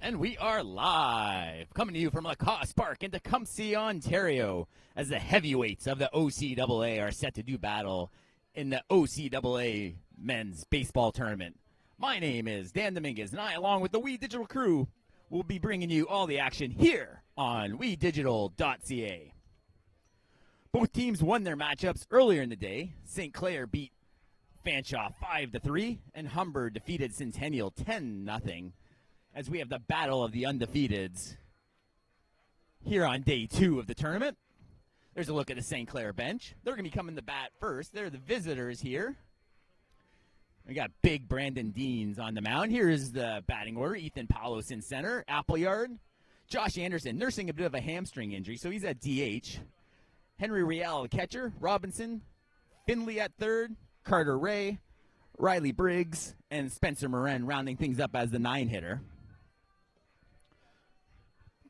And we are live, coming to you from Lacoste Park in Tecumseh, Ontario, as the heavyweights of the OCAA are set to do battle in the OCAA men's baseball tournament. My name is Dan Dominguez, and I, along with the We Digital crew, will be bringing you all the action here on WeDigital.ca. Both teams won their matchups earlier in the day. St Clair beat Fanshawe 5-3, and Humber defeated Centennial 10-0. As we have the battle of the undefeateds here on day 2 of the tournament. There's a look at the St. Clair bench. They're going to be coming to bat first. They're the visitors here. We got big Brandon Deans on the mound. Here's the batting order. Ethan Palos in center. Appleyard. Josh Anderson nursing a bit of a hamstring injury, so he's at DH. Henry Riel, catcher. Robinson. Finley at third. Carter Ray. Riley Briggs. And Spencer Moran rounding things up as the 9-hitter.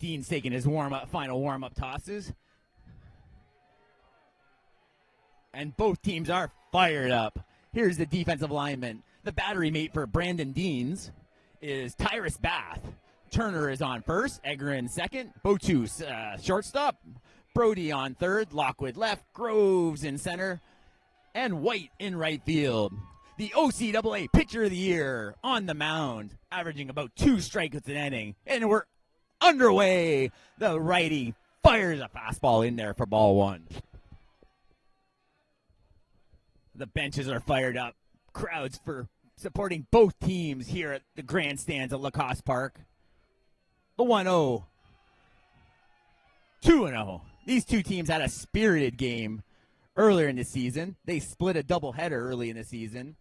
Dean's taking his final warm-up tosses. And both teams are fired up. Here's the defensive lineman. The battery mate for Brandon Deans is Tyrus Bath. Turner is on first. Egger in second. Botus shortstop. Brody on third. Lockwood left. Groves in center. And White in right field. The OCAA Pitcher of the Year on the mound, averaging about 2 strikeouts an inning. And we're underway. The righty fires a fastball in there for ball 1. The benches are fired up. Crowds for supporting both teams here at the grandstands at Lacoste Park. The 1-0. 2-0. These two teams had a spirited game earlier in the season. They split a doubleheader early in the season.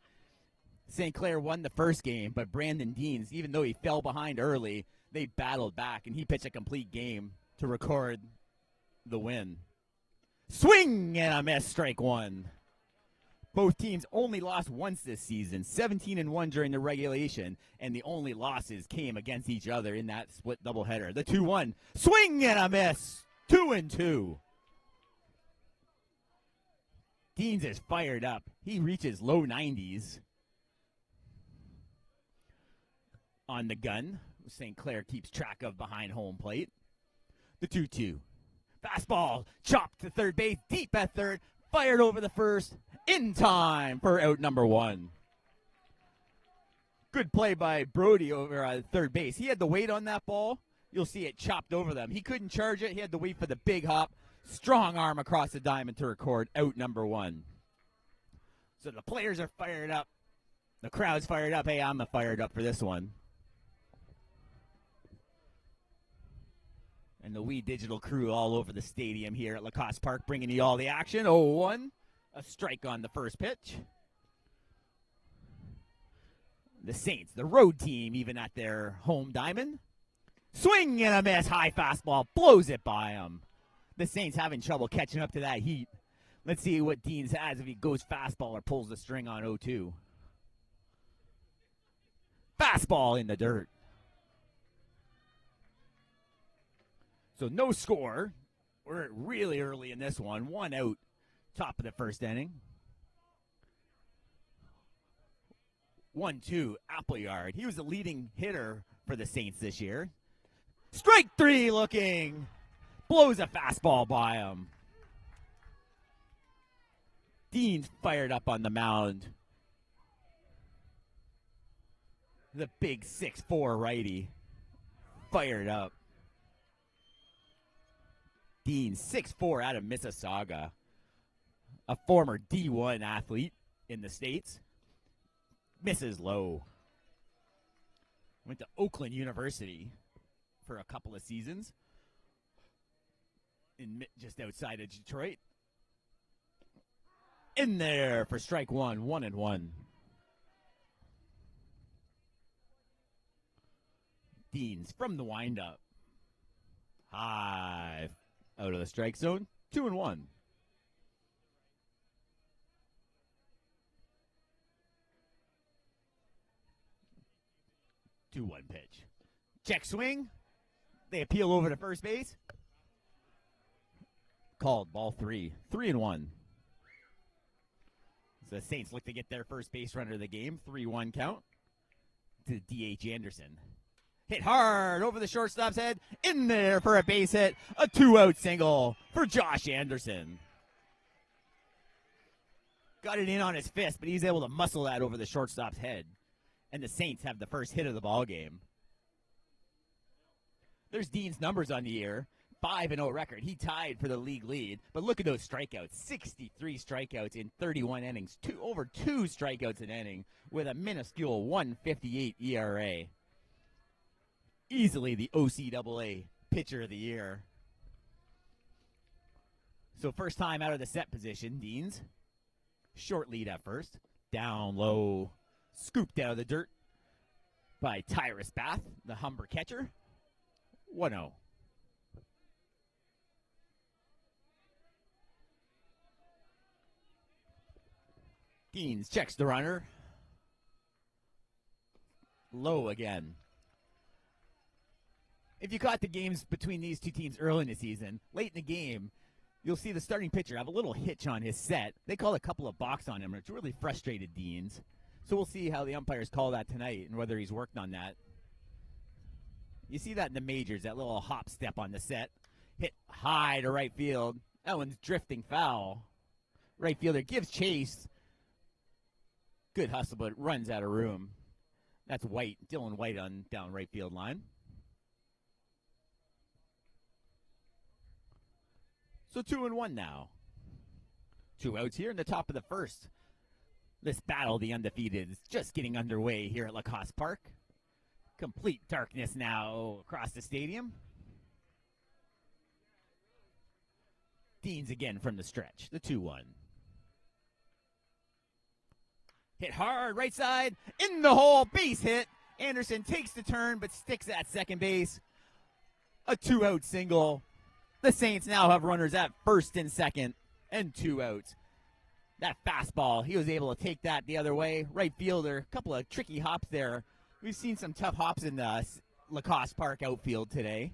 St. Clair won the first game, but Brandon Deans, even though he fell behind early, they battled back, and he pitched a complete game to record the win. Swing and a miss, strike 1. Both teams only lost once this season, 17-1 during the regulation, and the only losses came against each other in that split doubleheader. The 2-1, swing and a miss, 2-2. Deans is fired up. He reaches low 90s on the gun. St. Clair keeps track of behind home plate. The 2-2. Fastball chopped to third base, deep at third, fired over the first, in time for out number 1. Good play by Brody over at third base. He had the weight on that ball. You'll see it chopped over them. He couldn't charge it. He had to wait for the big hop. Strong arm across the diamond to record out number 1. So the players are fired up. The crowd's fired up. Hey, I'm fired up for this one. And the We Digital crew all over the stadium here at Lacoste Park bringing you all the action. 0-1. A strike on the first pitch. The Saints, the road team, even at their home diamond. Swing and a miss. High fastball. Blows it by them. The Saints having trouble catching up to that heat. Let's see what Deans has if he goes fastball or pulls the string on 0-2. Fastball in the dirt. So no score. We're really early in this one. 1 out, top of the first inning. 1-2, Appleyard. He was the leading hitter for the Saints this year. Strike 3 looking. Blows a fastball by him. Dean's fired up on the mound. The big 6'4" righty. Fired up. Dean, 6'4", out of Mississauga, a former D1 athlete in the States. Misses low. Went to Oakland University for a couple of seasons just outside of Detroit. In there for strike 1, 1-1. Deans from the windup. High. Out of the strike zone, 2-1. 2-1 pitch. Check swing. They appeal over to first base. Called ball 3. 3-1. So the Saints look to get their first base runner of the game. 3-1 count to D.H. Anderson. Hit hard over the shortstop's head. In there for a base hit. A 2-out single for Josh Anderson. Got it in on his fist, but he's able to muscle that over the shortstop's head. And the Saints have the first hit of the ball game. There's Dean's numbers on the year. 5-0 record. He tied for the league lead. But look at those strikeouts. 63 strikeouts in 31 innings. Over 2 strikeouts an inning with a minuscule 1.58 ERA. Easily the OCAA pitcher of the year. So first time out of the set position, Deans. Short lead at first. Down low. Scooped out of the dirt by Tyrus Bath, the Humber catcher. 1-0. Deans checks the runner. Low again. If you caught the games between these two teams early in the season, late in the game, you'll see the starting pitcher have a little hitch on his set. They call a couple of balks on him, which really frustrated Deans. So we'll see how the umpires call that tonight and whether he's worked on that. You see that in the majors, that little hop step on the set. Hit high to right field. That one's drifting foul. Right fielder gives chase. Good hustle, but runs out of room. That's White, Dylan White on down right field line. So 2-1 now. 2 outs here in the top of the first. This battle of the undefeated is just getting underway here at Lacoste Park. Complete darkness now across the stadium. Deans again from the stretch, the 2-1. Hit hard, right side, in the hole, base hit. Anderson takes the turn but sticks at second base. A 2-out single. The Saints now have runners at first and second and 2 outs. That fastball, he was able to take that the other way. Right fielder, a couple of tricky hops there. We've seen some tough hops in the Lacoste Park outfield today,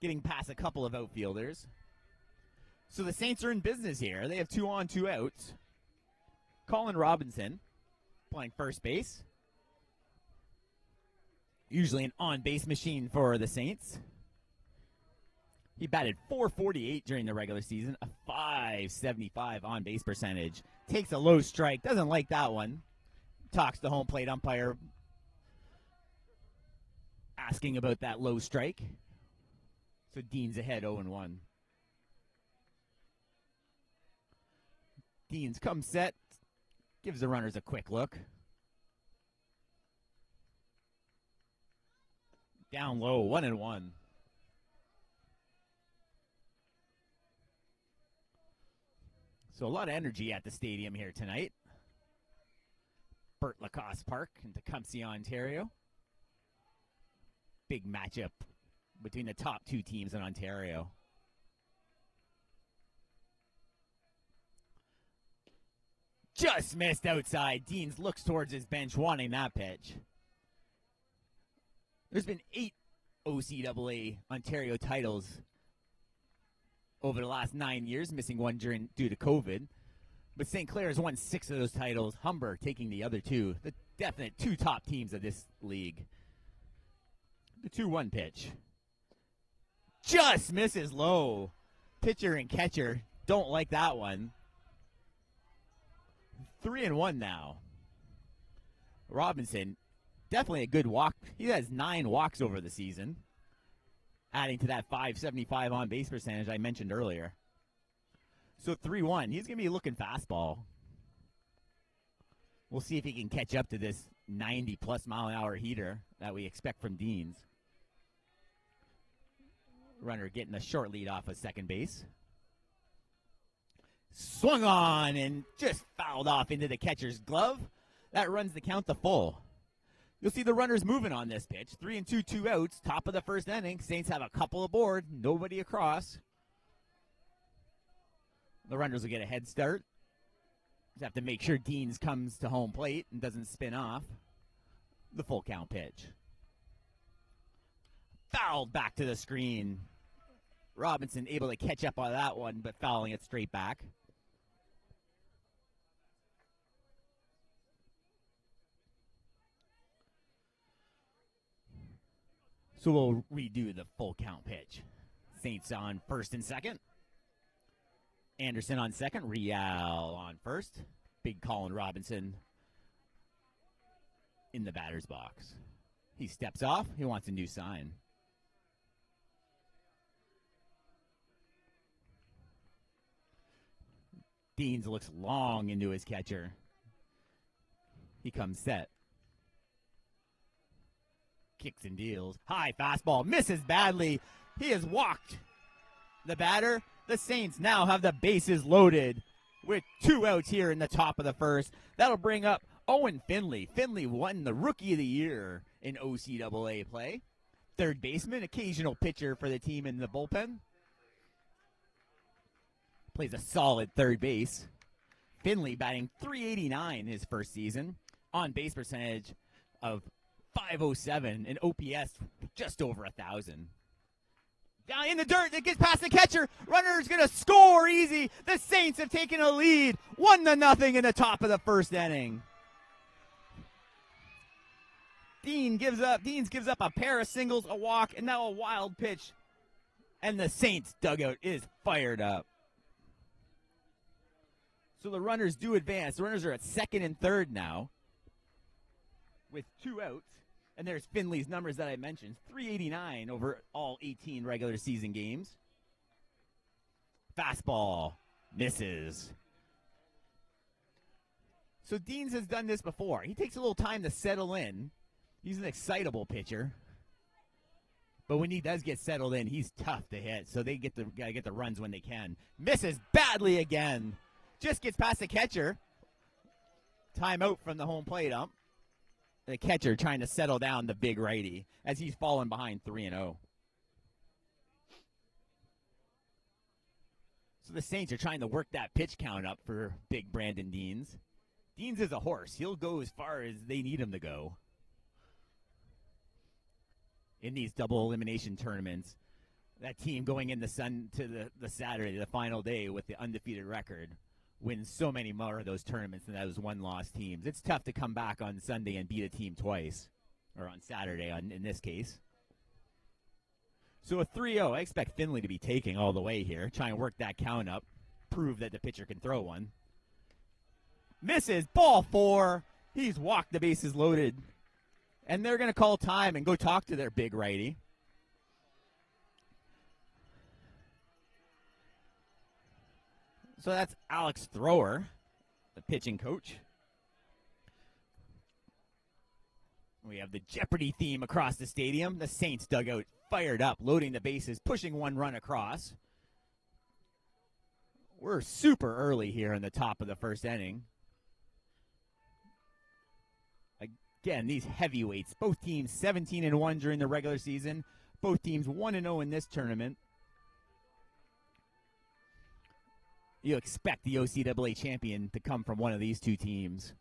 getting past a couple of outfielders. So the Saints are in business here. They have 2 on, 2 outs. Colin Robinson playing first base. Usually an on-base machine for the Saints. He batted .448 during the regular season, a .575 on-base percentage. Takes a low strike, doesn't like that one. Talks to home plate umpire, asking about that low strike. So Dean's ahead 0-1. Deans comes set, gives the runners a quick look. Down low, 1-1. So a lot of energy at the stadium here tonight. Burt Lacoste Park in Tecumseh, Ontario. Big matchup between the top 2 teams in Ontario. Just missed outside. Deans looks towards his bench wanting that pitch. There's been 8 OCAA Ontario titles over the last 9 years, missing one due to COVID. But St. Clair has won 6 of those titles, Humber taking the other 2. The definite 2 top teams of this league. The 2-1 pitch. Just misses low. Pitcher and catcher don't like that one. 3-1 now. Robinson, definitely a good walk. He has 9 walks over the season, adding to that .575 on base percentage I mentioned earlier. So 3-1. He's going to be looking fastball. We'll see if he can catch up to this 90-plus mile-an-hour heater that we expect from Deans. Runner getting a short lead off of second base. Swung on and just fouled off into the catcher's glove. That runs the count to full. You'll see the runners moving on this pitch. 3-2, 2 outs. Top of the first inning. Saints have a couple aboard. Nobody across. The runners will get a head start. Just have to make sure Deans comes to home plate and doesn't spin off. The full count pitch. Fouled back to the screen. Robinson able to catch up on that one, but fouling it straight back. So we'll redo the full count pitch. Saints on first and second. Anderson on second. Real on first. Big Colin Robinson in the batter's box. He steps off. He wants a new sign. Deans looks long into his catcher. He comes set. Kicks and deals. High fastball. Misses badly. He has walked the batter. The Saints now have the bases loaded with 2 outs here in the top of the first. That'll bring up Owen Finley. Finley won the Rookie of the Year in OCAA play. Third baseman, occasional pitcher for the team in the bullpen. Plays a solid third base. Finley batting .389 his first season. On base percentage of .507 and OPS just over 1,000. Down in the dirt, it gets past the catcher. Runner's going to score easy. The Saints have taken a lead, 1-0 in the top of the first inning. Deans gives up a pair of singles, a walk, and now a wild pitch. And the Saints dugout is fired up. So the runners do advance. The runners are at second and third now with 2 outs. And there's Finley's numbers that I mentioned. .389 over all 18 regular season games. Fastball. Misses. So Deans has done this before. He takes a little time to settle in. He's an excitable pitcher. But when he does get settled in, he's tough to hit. So they gotta get the runs when they can. Misses badly again. Just gets past the catcher. Timeout from the home plate ump. The catcher trying to settle down the big righty as he's fallen behind 3-0. So the Saints are trying to work that pitch count up for big Brandon Deans. Deans is a horse. He'll go as far as they need him to go. In these double elimination tournaments, that team going in the the Saturday, the final day with the undefeated record, wins so many more of those tournaments than those one-loss teams. It's tough to come back on Sunday and beat a team twice, or on Saturday in this case. So a 3-0, I expect Finley to be taking all the way here, try and work that count up, prove that the pitcher can throw one. Misses, ball 4. He's walked the bases loaded. And they're going to call time and go talk to their big righty. So that's Alex Thrower, the pitching coach. We have the Jeopardy theme across the stadium. The Saints dugout fired up, loading the bases, pushing 1 run across. We're super early here in the top of the first inning. Again, these heavyweights, both teams 17-1 during the regular season. Both teams 1-0 in this tournament. You expect the OCAA champion to come from one of these two teams.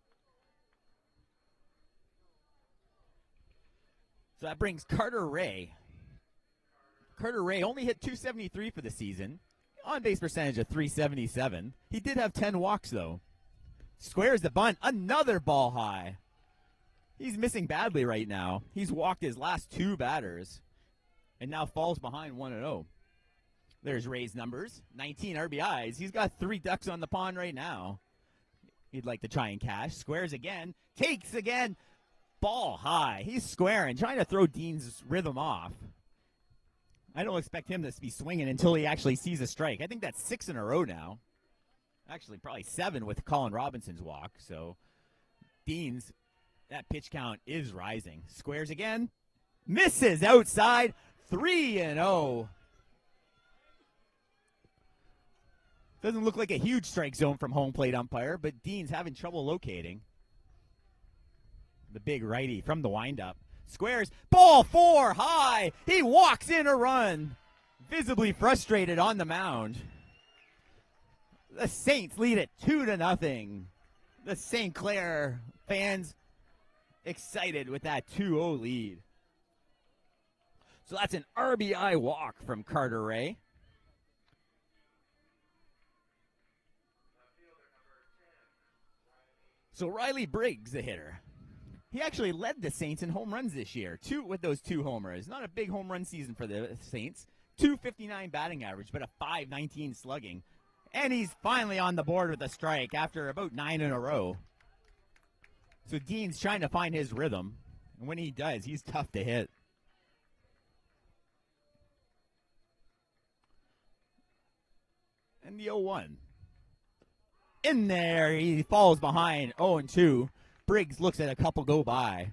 So that brings Carter Ray. Carter Ray only hit .273 for the season. On-base percentage of .377. He did have 10 walks, though. Squares the bunt. Another ball high. He's missing badly right now. He's walked his last 2 batters and now falls behind 1-0. There's Ray's numbers. 19 RBIs. He's got 3 ducks on the pond right now. He'd like to try and cash. Squares again. Takes again. Ball high. He's squaring, trying to throw Dean's rhythm off. I don't expect him to be swinging until he actually sees a strike. I think that's 6 in a row now. Actually, probably 7 with Colin Robinson's walk. So Dean's, that pitch count is rising. Squares again. Misses outside. 3-0. Doesn't look like a huge strike zone from home plate umpire, but Dean's having trouble locating. The big righty from the windup. Squares. Ball 4 high. He walks in a run. Visibly frustrated on the mound. The Saints lead it 2-0. The St Clair fans excited with that 2-0 lead. So that's an RBI walk from Carter Ray. So Riley Briggs, the hitter. He actually led the Saints in home runs this year, with those 2 homers. Not a big home run season for the Saints. 259 batting average, but a 519 slugging. And he's finally on the board with a strike after about 9 in a row. So Dean's trying to find his rhythm. And when he does, he's tough to hit. And the 0-1. In there, he falls behind 0-2. Briggs looks at a couple go by.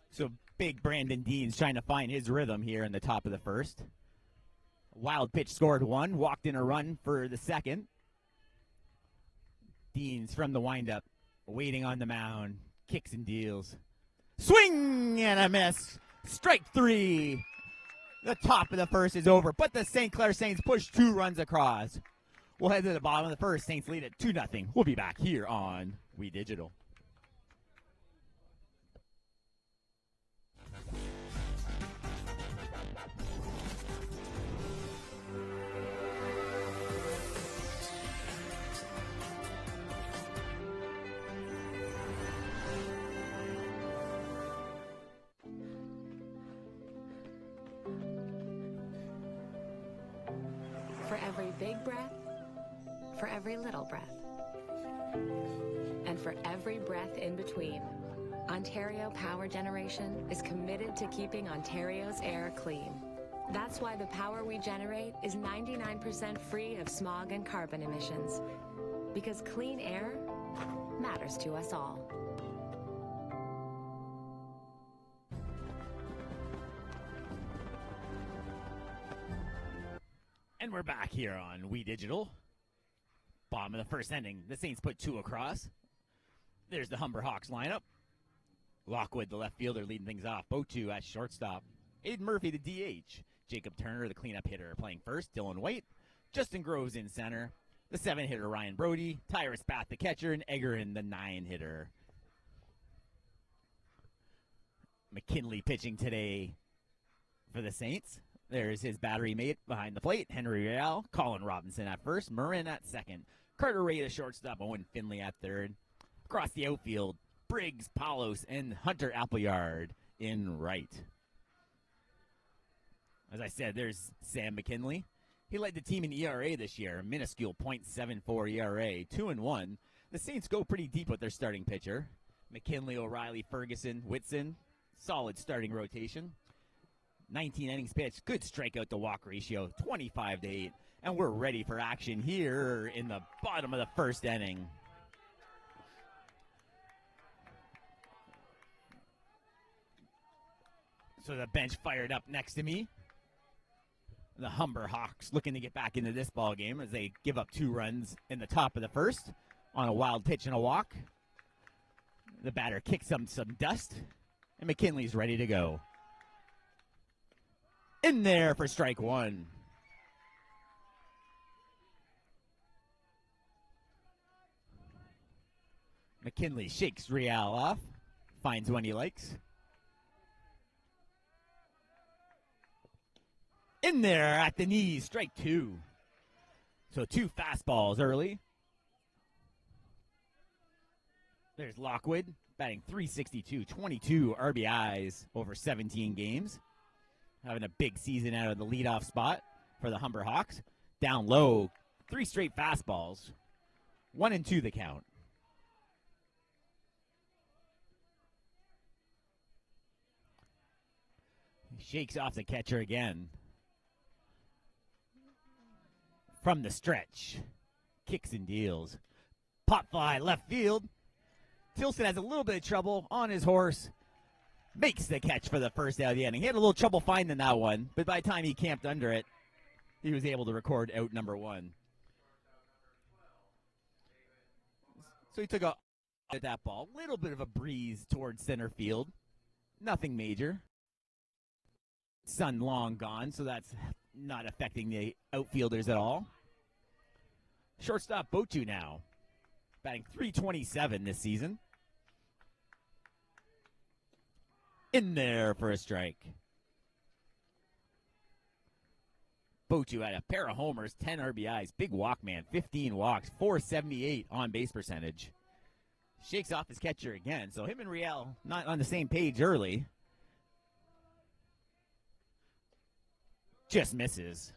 So big Brandon Dean's trying to find his rhythm here in the top of the first. Wild pitch scored 1, walked in a run for the second. Dean's from the windup, waiting on the mound, kicks and deals. Swing and a miss. Strike 3. The top of the first is over, but the St. Clair Saints push 2 runs across. We'll head to the bottom of the first. Saints lead at 2-0. We'll be back here on We Digital. For every big breath, for every little breath, and for every breath in between, Ontario Power Generation is committed to keeping Ontario's air clean. That's why the power we generate is 99% free of smog and carbon emissions. Because clean air matters to us all. And we're back here on We Digital. Bottom of the first inning. The Saints put 2 across. There's the Humber Hawks lineup. Lockwood, the left fielder, leading things off. Botu at shortstop. Aiden Murphy, the DH. Jacob Turner, the cleanup hitter, playing first. Dylan White. Justin Groves in center. The 7-hitter, Ryan Brody. Tyrus Bath, the catcher. And Egerin, the 9-hitter. McKinley pitching today for the Saints. There's his battery mate behind the plate. Henry Real, Colin Robinson at first, Marin at second. Carter Ray at shortstop, Owen Finley at third. Across the outfield, Briggs, Palos, and Hunter Appleyard in right. As I said, there's Sam McKinley. He led the team in ERA this year, a minuscule .74 ERA, 2-1. The Saints go pretty deep with their starting pitcher. McKinley, O'Reilly, Ferguson, Whitson, solid starting rotation. 19 innings pitched, good strikeout to walk ratio, 25-8. And we're ready for action here in the bottom of the first inning. So the bench fired up next to me. The Humber Hawks looking to get back into this ball game as they give up 2 runs in the top of the first on a wild pitch and a walk. The batter kicks up some dust, and McKinley's ready to go. In there for strike 1. McKinley shakes Real off, finds one he likes. In there at the knees, strike 2. So 2 fastballs early. There's Lockwood, batting .362, 22 RBIs over 17 games. Having a big season out of the leadoff spot for the Humber Hawks. Down low, 3 straight fastballs. 1-2 the count. He shakes off the catcher again. From the stretch. Kicks and deals. Pop fly left field. Tilson has a little bit of trouble on his horse. Makes the catch for the first out of the inning. He had a little trouble finding that one, but by the time he camped under it, he was able to record out number 1. So he took a at that ball. Little bit of a breeze towards center field. Nothing major. Sun long gone, so that's not affecting the outfielders at all. Shortstop Botu now, batting .327 this season. In there for a strike. Botu had a pair of homers, 10 RBIs, big walk man, 15 walks, .478 on base percentage. Shakes off his catcher again. So him and Riel not on the same page early. Just misses.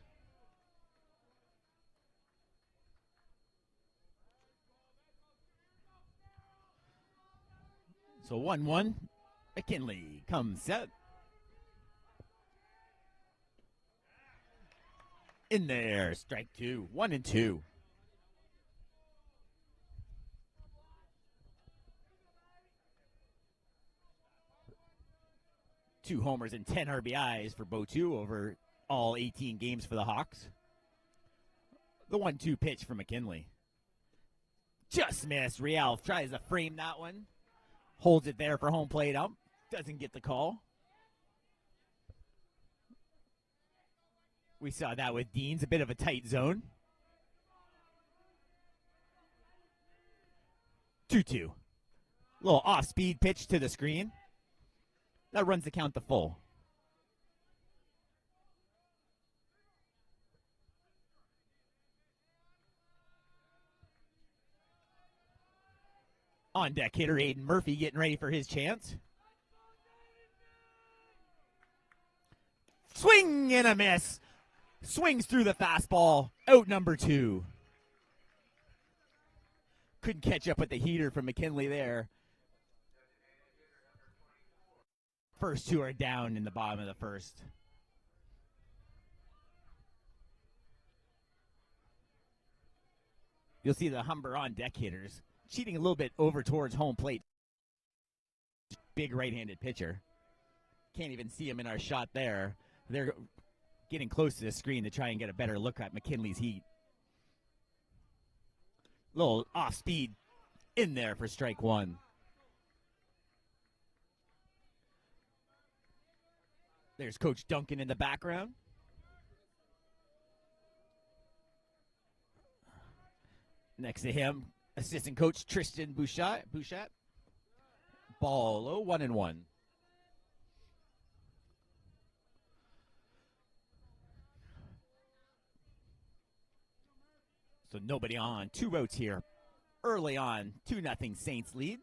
So 1-1. McKinley comes set. In there. Strike two. 1-2. Two homers and 10 RBIs for Botu over all 18 games for the Hawks. The 1-2 pitch for McKinley. Just missed. Riel tries to frame that one. Holds it there for home plate up. Doesn't get the call. We saw that with Deans. A bit of a tight zone. 2-2. Little off-speed pitch to the screen. That runs the count to full. On deck hitter Aiden Murphy getting ready for his chance. Swing and a miss. Swings through the fastball. Out number 2. Couldn't catch up with the heater from McKinley there. First two are down in the bottom of the first. You'll see the Humber on deck hitters cheating a little bit over towards home plate. Big right-handed pitcher. Can't even see him in our shot there. They're getting close to the screen to try and get a better look at McKinley's heat. Little off-speed in there for strike one. There's Coach Duncan in the background. Next to him, assistant coach Tristan Bouchat. Ball low, 1-1. So nobody on. 2 outs here. Early on, 2-0 Saints lead.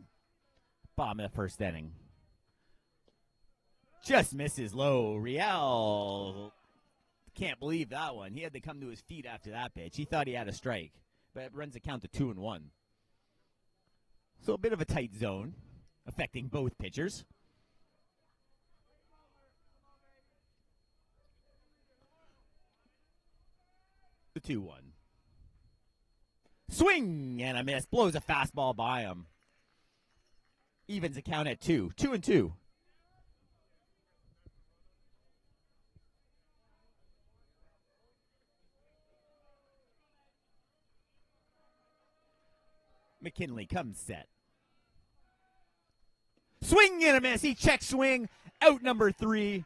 Bottom of the first inning. Just misses low. Riel can't believe that one. He had to come to his feet after that pitch. He thought he had a strike, but it runs the count to 2-1. So a bit of a tight zone affecting both pitchers. The 2-1. Swing and a miss. Blows a fastball by him. Evens the count at 2. 2-2. McKinley comes set. Swing and a miss. He checks swing. Out number 3.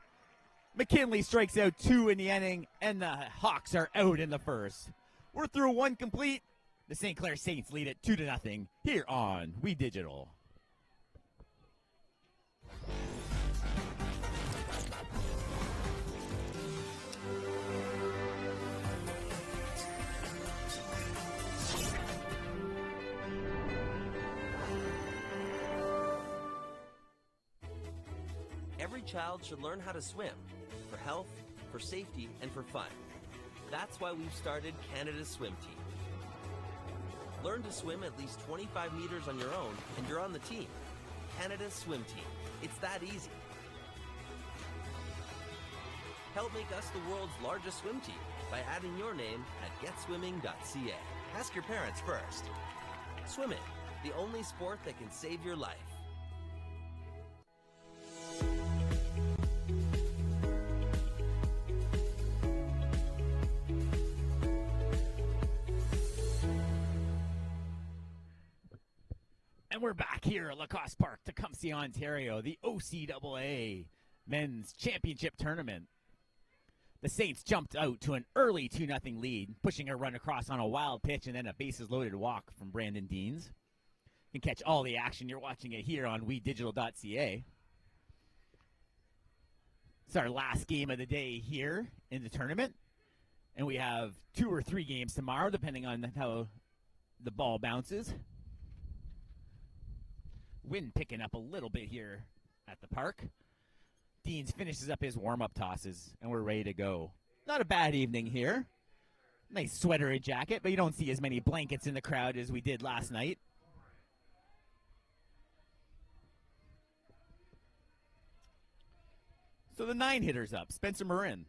McKinley strikes out 2 in the inning, and the Hawks are out in the first. We're through 1 complete. The St Clair Saints lead it 2-0 here on We Digital. Every child should learn how to swim, for health, for safety, and for fun. That's why we've started Canada's Swim Team. Learn to swim at least 25 meters on your own, and you're on the team. Canada's Swim Team. It's that easy. Help make us the world's largest swim team by adding your name at getswimming.ca. Ask your parents first. Swimming, the only sport that can save your life. And we're back here at Lacoste Park, Tecumseh, Ontario, the OCAA Men's Championship Tournament. The Saints jumped out to an early 2-0 lead, pushing a run across on a wild pitch and then a bases-loaded walk from Brandon Deans. You can catch all the action. You're watching it here on WeDigital.ca. It's our last game of the day here in the tournament. And we have 2 or 3 games tomorrow, depending on how the ball bounces. Wind picking up a little bit here at the park. Deans finishes up his warm-up tosses, and we're ready to go. Not a bad evening here. Nice sweater and jacket, but you don't see as many blankets in the crowd as we did last night. So the 9-hitter's up. Spencer Marin.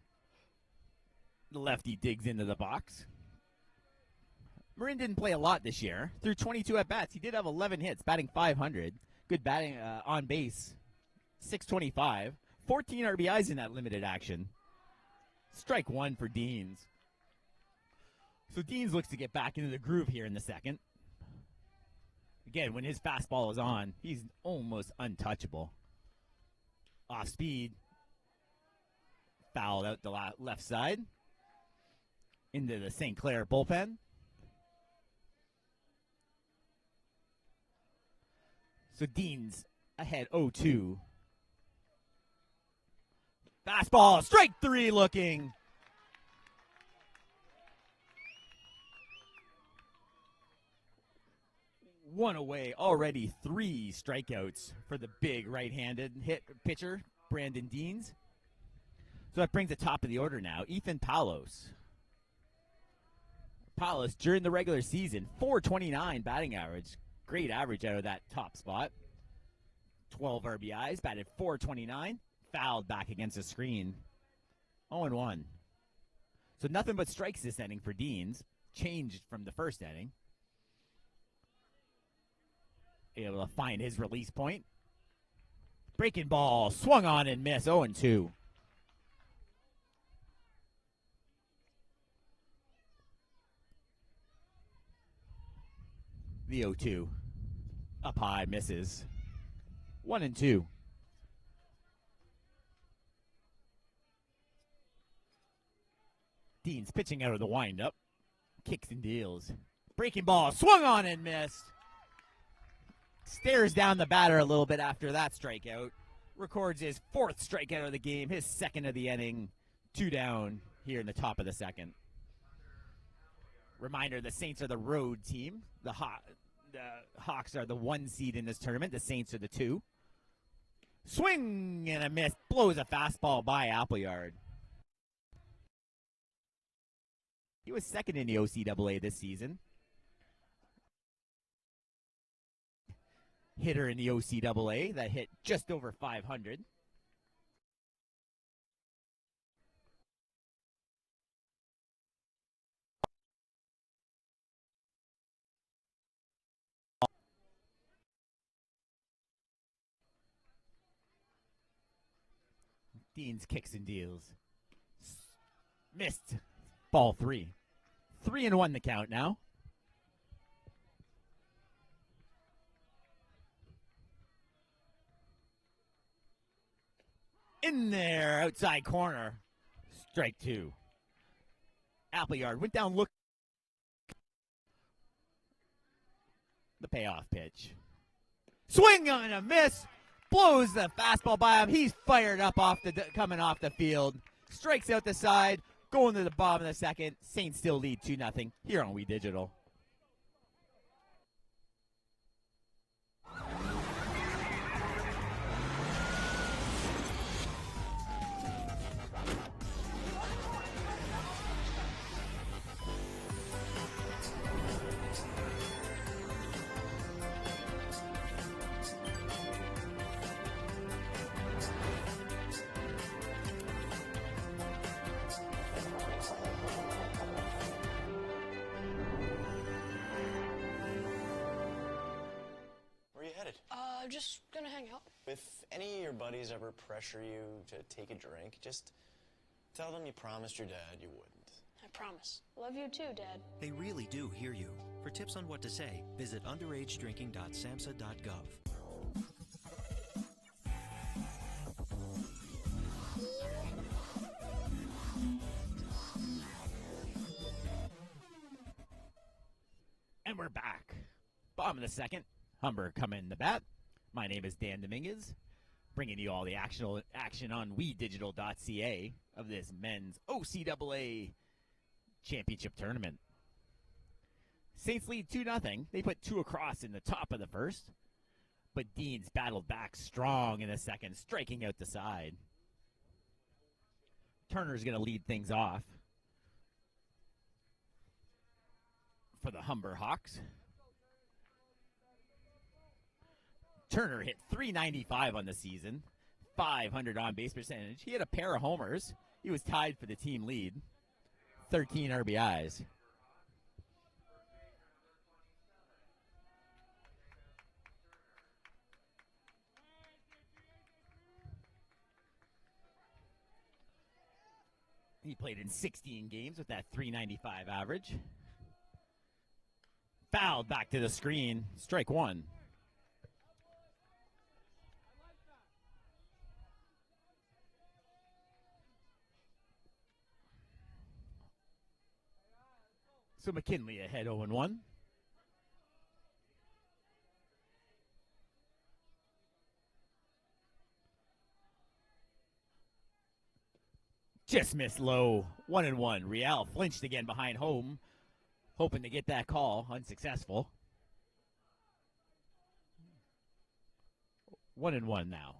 The lefty digs into the box. Marin didn't play a lot this year. Through 22 at-bats, he did have 11 hits, batting .500. Good batting on base, .625. 14 RBIs in that limited action. Strike one for Deans. So Deans looks to get back into the groove here in the second. Again, when his fastball is on, he's almost untouchable. Off speed. Fouled out the left side. Into the St. Clair bullpen. So Deans ahead 0-2. Fastball, strike three looking. One away, already 3 strikeouts for the big right-handed pitcher, Brandon Deans. So that brings the top of the order now. Ethan Palos. Palos, during the regular season, .429 batting average. Great average out of that top spot. 12 RBIs, batted .429. Fouled back against the screen. 0-1. So nothing but strikes this inning for Deans. Changed from the first inning. Able to find his release point. Breaking ball, swung on and missed. 0-2. The 0-2. Up high, misses. 1-2. Deans pitching out of the windup. Kicks and deals. Breaking ball, swung on and missed. Stares down the batter a little bit after that strikeout. Records his 4th strikeout of the game, his 2nd of the inning. 2 down here in the top of the second. Reminder, the Saints are the road team. The Hawks are the 1 seed in this tournament. The Saints are the 2. Swing and a miss. Blows a fastball by Appleyard. He was 2nd in the OCAA this season. Hitter in the OCAA that hit just over 500. Deans kicks and deals. Missed. Ball 3. 3-1 the count now. In there, outside corner. Strike 2. Appleyard went down, look. The payoff pitch. Swing on a miss. Blows the fastball by him. He's fired up coming off the field. Strikes out the side. Going to the bottom of the second. Saints still lead 2-0 here on We Digital. Just gonna hang out. If any of your buddies ever pressure you to take a drink, just tell them you promised your dad you wouldn't. I promise. Love you too, Dad. They really do hear you. For tips on what to say, visit underagedrinking.samhsa.gov. And we're back. Bottom of the second. Humber coming in the bat. My name is Dan Dominguez, bringing you all the action on WeDigital.ca of this men's OCAA championship tournament. Saints lead 2-0. They put 2 across in the top of the first. But Deans battled back strong in the second, striking out the side. Turner's going to lead things off for the Humber Hawks. Turner hit .395 on the season, 500 on-base percentage. He had a pair of homers. He was tied for the team lead, 13 RBIs. He played in 16 games with that .395 average. Fouled back to the screen. Strike one. So McKinley ahead 0-1. Just missed low. 1-1. Real flinched again behind home, hoping to get that call. Unsuccessful. 1-1 now.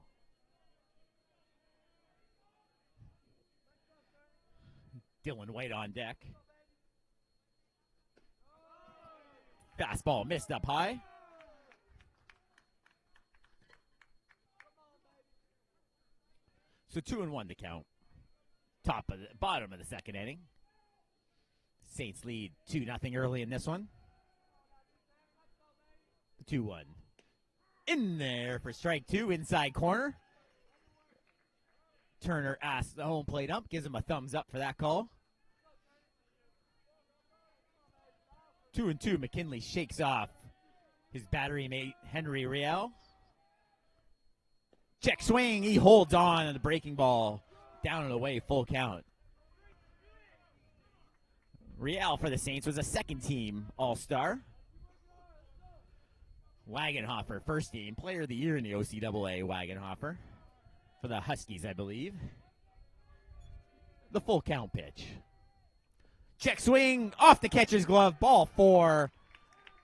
Dylan White on deck. Fastball missed up high. So 2-1 to count. Bottom of the second inning. Saints lead 2-0 early in this one. 2-1. In there for strike two, inside corner. Turner asks the home plate ump, gives him a thumbs up for that call. 2-2. McKinley shakes off his battery mate, Henry Real. Check swing. He holds on the breaking ball. Down and away, full count. Real for the Saints was a second-team All-Star. Wagenhofer, first team, player of the year in the OCAA, Wagenhofer. For the Huskies, I believe. The full count pitch. Check swing, off the catcher's glove, ball four.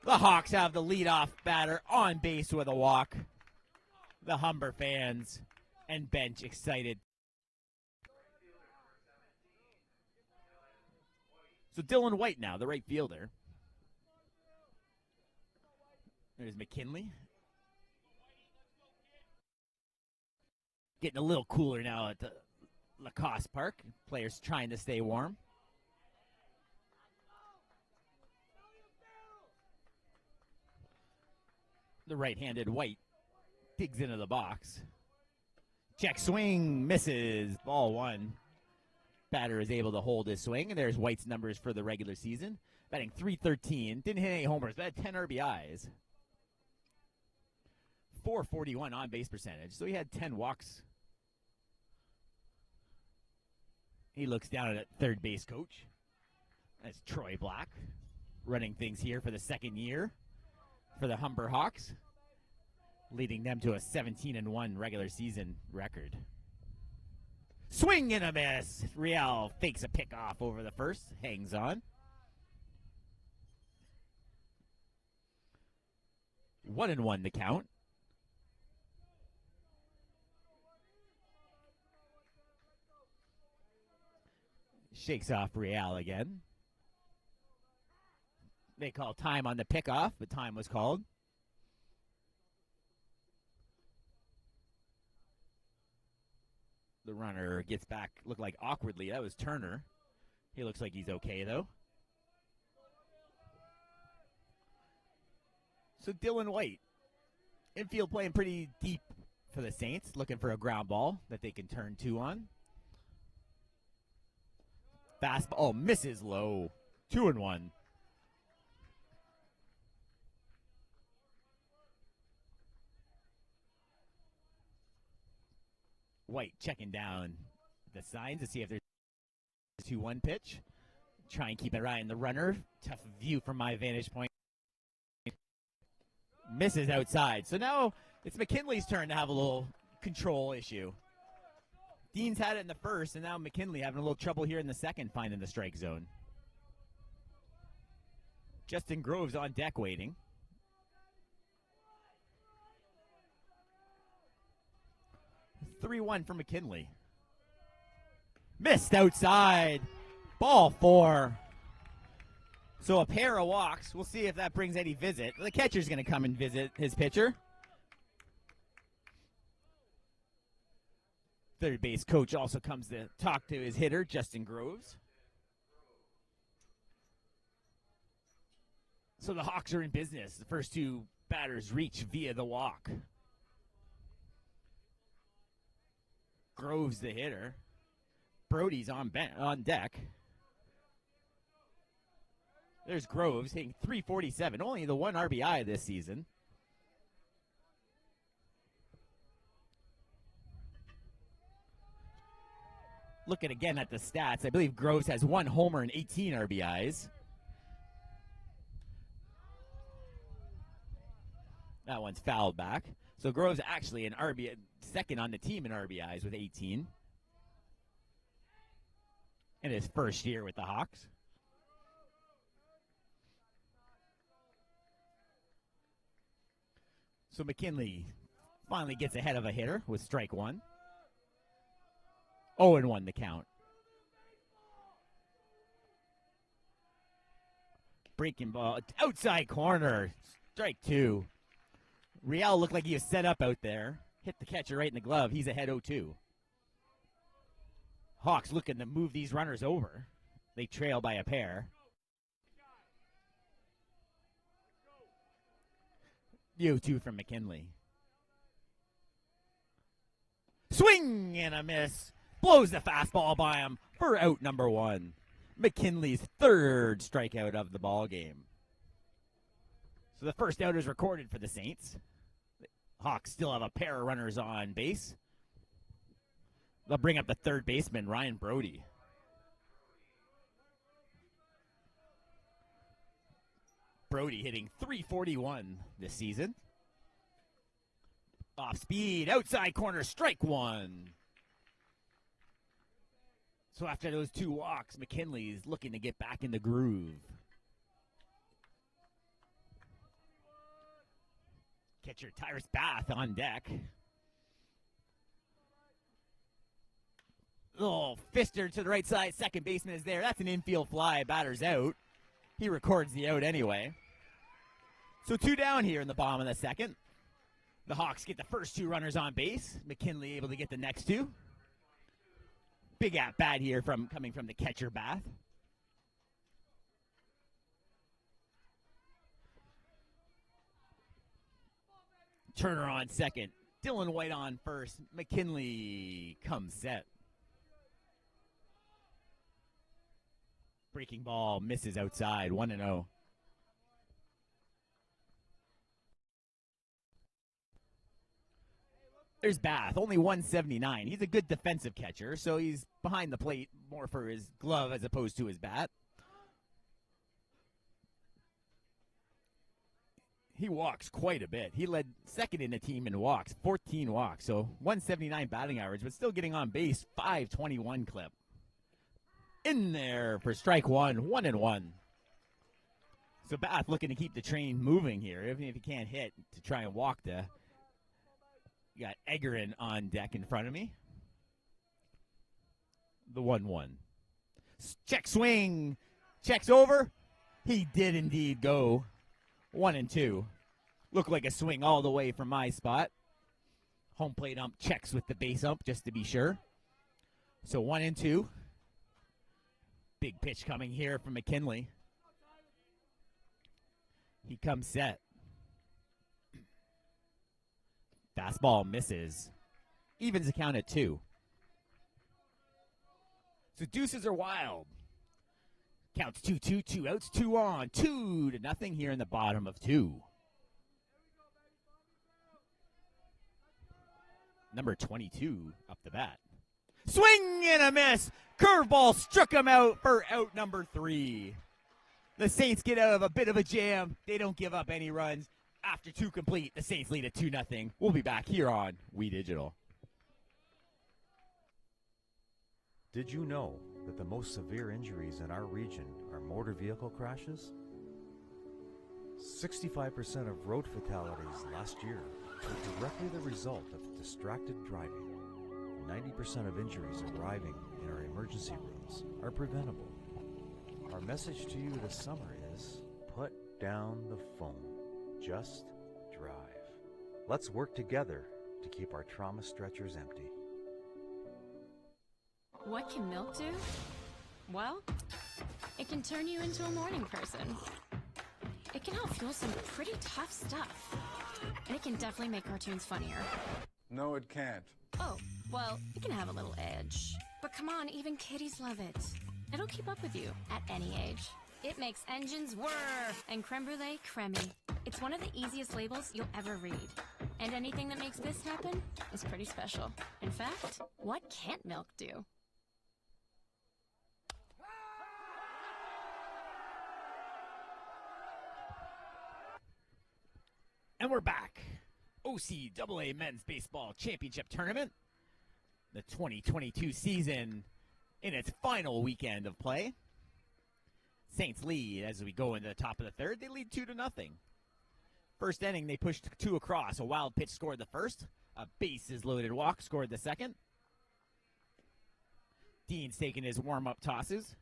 The Hawks have the leadoff batter on base with a walk. The Humber fans and bench excited. So Dylan White now, the right fielder. There's McKinley. Getting a little cooler now at the Lacoste Park. Players trying to stay warm. The right-handed White digs into the box. Check swing, misses. Ball one. Batter is able to hold his swing, and there's White's numbers for the regular season. Batting .313, didn't hit any homers, but had 10 RBIs. .441 on-base percentage, so he had 10 walks. He looks down at third base coach. That's Troy Black, running things here for the second year for the Humber Hawks, leading them to a 17-1 regular season record. Swing and a miss. Real fakes a pickoff over the first. Hangs on. 1-1 to count. Shakes off Real again. They call time on the pickoff, but time was called. The runner gets back, looked like awkwardly. That was Turner. He looks like he's okay, though. So Dylan White, infield playing pretty deep for the Saints, looking for a ground ball that they can turn two on. Fastball, oh, misses low. 2-1. White checking down the signs to see if there's a 2-1 pitch. Try and keep it right in the runner. Tough view from my vantage point. Misses outside. So now it's McKinley's turn to have a little control issue. Deans had it in the first, and now McKinley having a little trouble here in the second, finding the strike zone. Justin Groves on deck waiting. 3-1 for McKinley. Missed outside. Ball 4. So a pair of walks. We'll see if that brings any visit. The catcher's going to come and visit his pitcher. Third base coach also comes to talk to his hitter, Justin Groves. So the Hawks are in business. The first two batters reach via the walk. Groves the hitter. Brody's on deck. There's Groves hitting .347, only the one RBI this season. Looking again at the stats, I believe Groves has 1 homer and 18 RBIs. That one's fouled back. So Groves actually an RBI, second on the team in RBIs with 18. In his first year with the Hawks. So McKinley finally gets ahead of a hitter with strike 1. 0-1 the count. Breaking ball, outside corner, strike 2. Riel looked like he was set up out there. Hit the catcher right in the glove. He's ahead 0-2. Hawks looking to move these runners over. They trail by a pair. The 0-2 from McKinley. Swing and a miss. Blows the fastball by him for out number 1. McKinley's third strikeout of the ball game. So the first out is recorded for the Saints. The Hawks still have a pair of runners on base. They'll bring up the third baseman, Ryan Brody. Brody hitting .341 this season. Off speed, outside corner, strike 1. So after those 2 walks, McKinley's looking to get back in the groove. Catcher Tyrus Bath on deck. Oh, fister to the right side. Second baseman is there. That's an infield fly. Batter's out. He records the out anyway. So 2 down here in the bottom of the second. The Hawks get the first 2 runners on base. McKinley able to get the next 2. Big at bat here coming from the catcher Bath. Turner on second. Dylan White on first. McKinley comes set. Breaking ball misses outside. 1-0. There's Bath, only 179. He's a good defensive catcher, so he's behind the plate more for his glove as opposed to his bat. He walks quite a bit. He led second in the team in walks, 14 walks, so 179 batting average, but still getting on base, 521 clip. In there for strike 1, 1-1. So Bath looking to keep the train moving here, even if he can't hit, to try and walk the... You got Egerin on deck in front of me. The 1-1. Check swing. Checks over. He did indeed go 1-2. Looked like a swing all the way from my spot. Home plate ump checks with the base ump just to be sure. So 1-2. Big pitch coming here from McKinley. He comes set. Fastball misses. Evens the count at 2. So deuces are wild. Counts 2-2, 2 outs, 2 on, 2-0 here in the bottom of 2. Number 22 up the bat. Swing and a miss. Curveball struck him out for out number 3. The Saints get out of a bit of a jam. They don't give up any runs. After 2 complete, the Saints lead at 2-0. We'll be back here on We Digital. Did you know that the most severe injuries in our region are motor vehicle crashes? 65% of road fatalities last year were directly the result of distracted driving. 90% of injuries arriving in our emergency rooms are preventable. Our message to you this summer is put down the phone. Just drive. Let's work together to keep our trauma stretchers empty. What can milk do? Well, it can turn you into a morning person. It can help fuel some pretty tough stuff. And it can definitely make cartoons funnier. No, it can't. Oh, well, it can have a little edge. But come on, even kiddies love it. It'll keep up with you at any age. It makes engines whir and creme brulee creamy. It's one of the easiest labels you'll ever read. And anything that makes this happen is pretty special. In fact, what can't milk do? And we're back. OCAA Men's Baseball Championship Tournament. The 2022 season in its final weekend of play. Saints lead as we go into the top of the third. They lead 2-0. First inning, they pushed 2 across. A wild pitch scored the first. A bases-loaded walk scored the second. Dean's taking his warm-up tosses.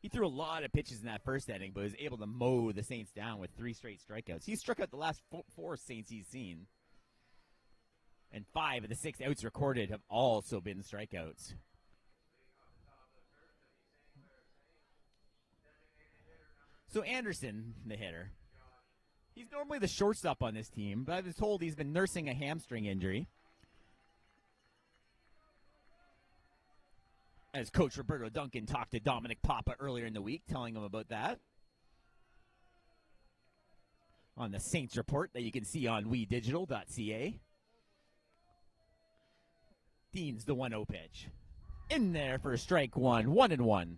He threw a lot of pitches in that first inning, but was able to mow the Saints down with 3 straight strikeouts. He struck out the last 4 Saints he's seen. And 5 of the 6 outs recorded have also been strikeouts. So Anderson, the hitter, he's normally the shortstop on this team, but I was told he's been nursing a hamstring injury. As Coach Roberto Duncan talked to Dominic Papa earlier in the week, telling him about that. On the Saints report that you can see on WeDigital.ca. Dean's the 1-0 pitch. In there for strike one, 1-1.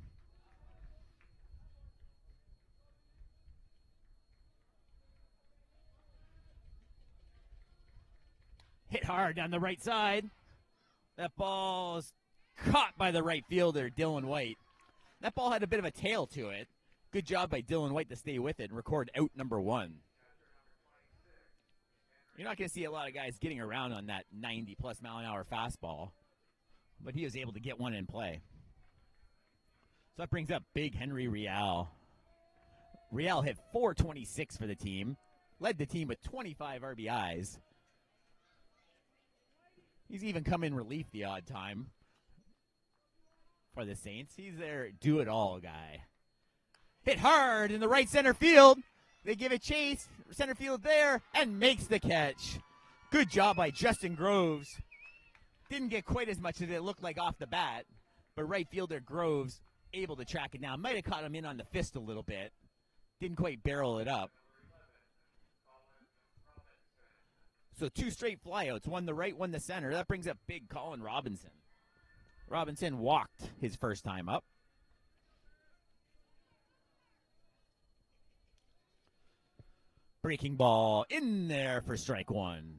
Hit hard down the right side. That ball's caught by the right fielder, Dylan White. That ball had a bit of a tail to it. Good job by Dylan White to stay with it and record out number 1. You're not going to see a lot of guys getting around on that 90-plus mile-an-hour fastball, but he was able to get one in play. So that brings up Big Henry Real. Real hit .426 for the team, led the team with 25 RBIs. He's even come in relief the odd time for the Saints. He's their do-it-all guy. Hit hard in the right center field. They give it chase. Center field there and makes the catch. Good job by Justin Groves. Didn't get quite as much as it looked like off the bat, but right fielder Groves able to track it down. Might have caught him in on the fist a little bit. Didn't quite barrel it up. So 2 straight flyouts, one the right, one the center. That brings up big Colin Robinson. Robinson walked his first time up. Breaking ball in there for strike 1.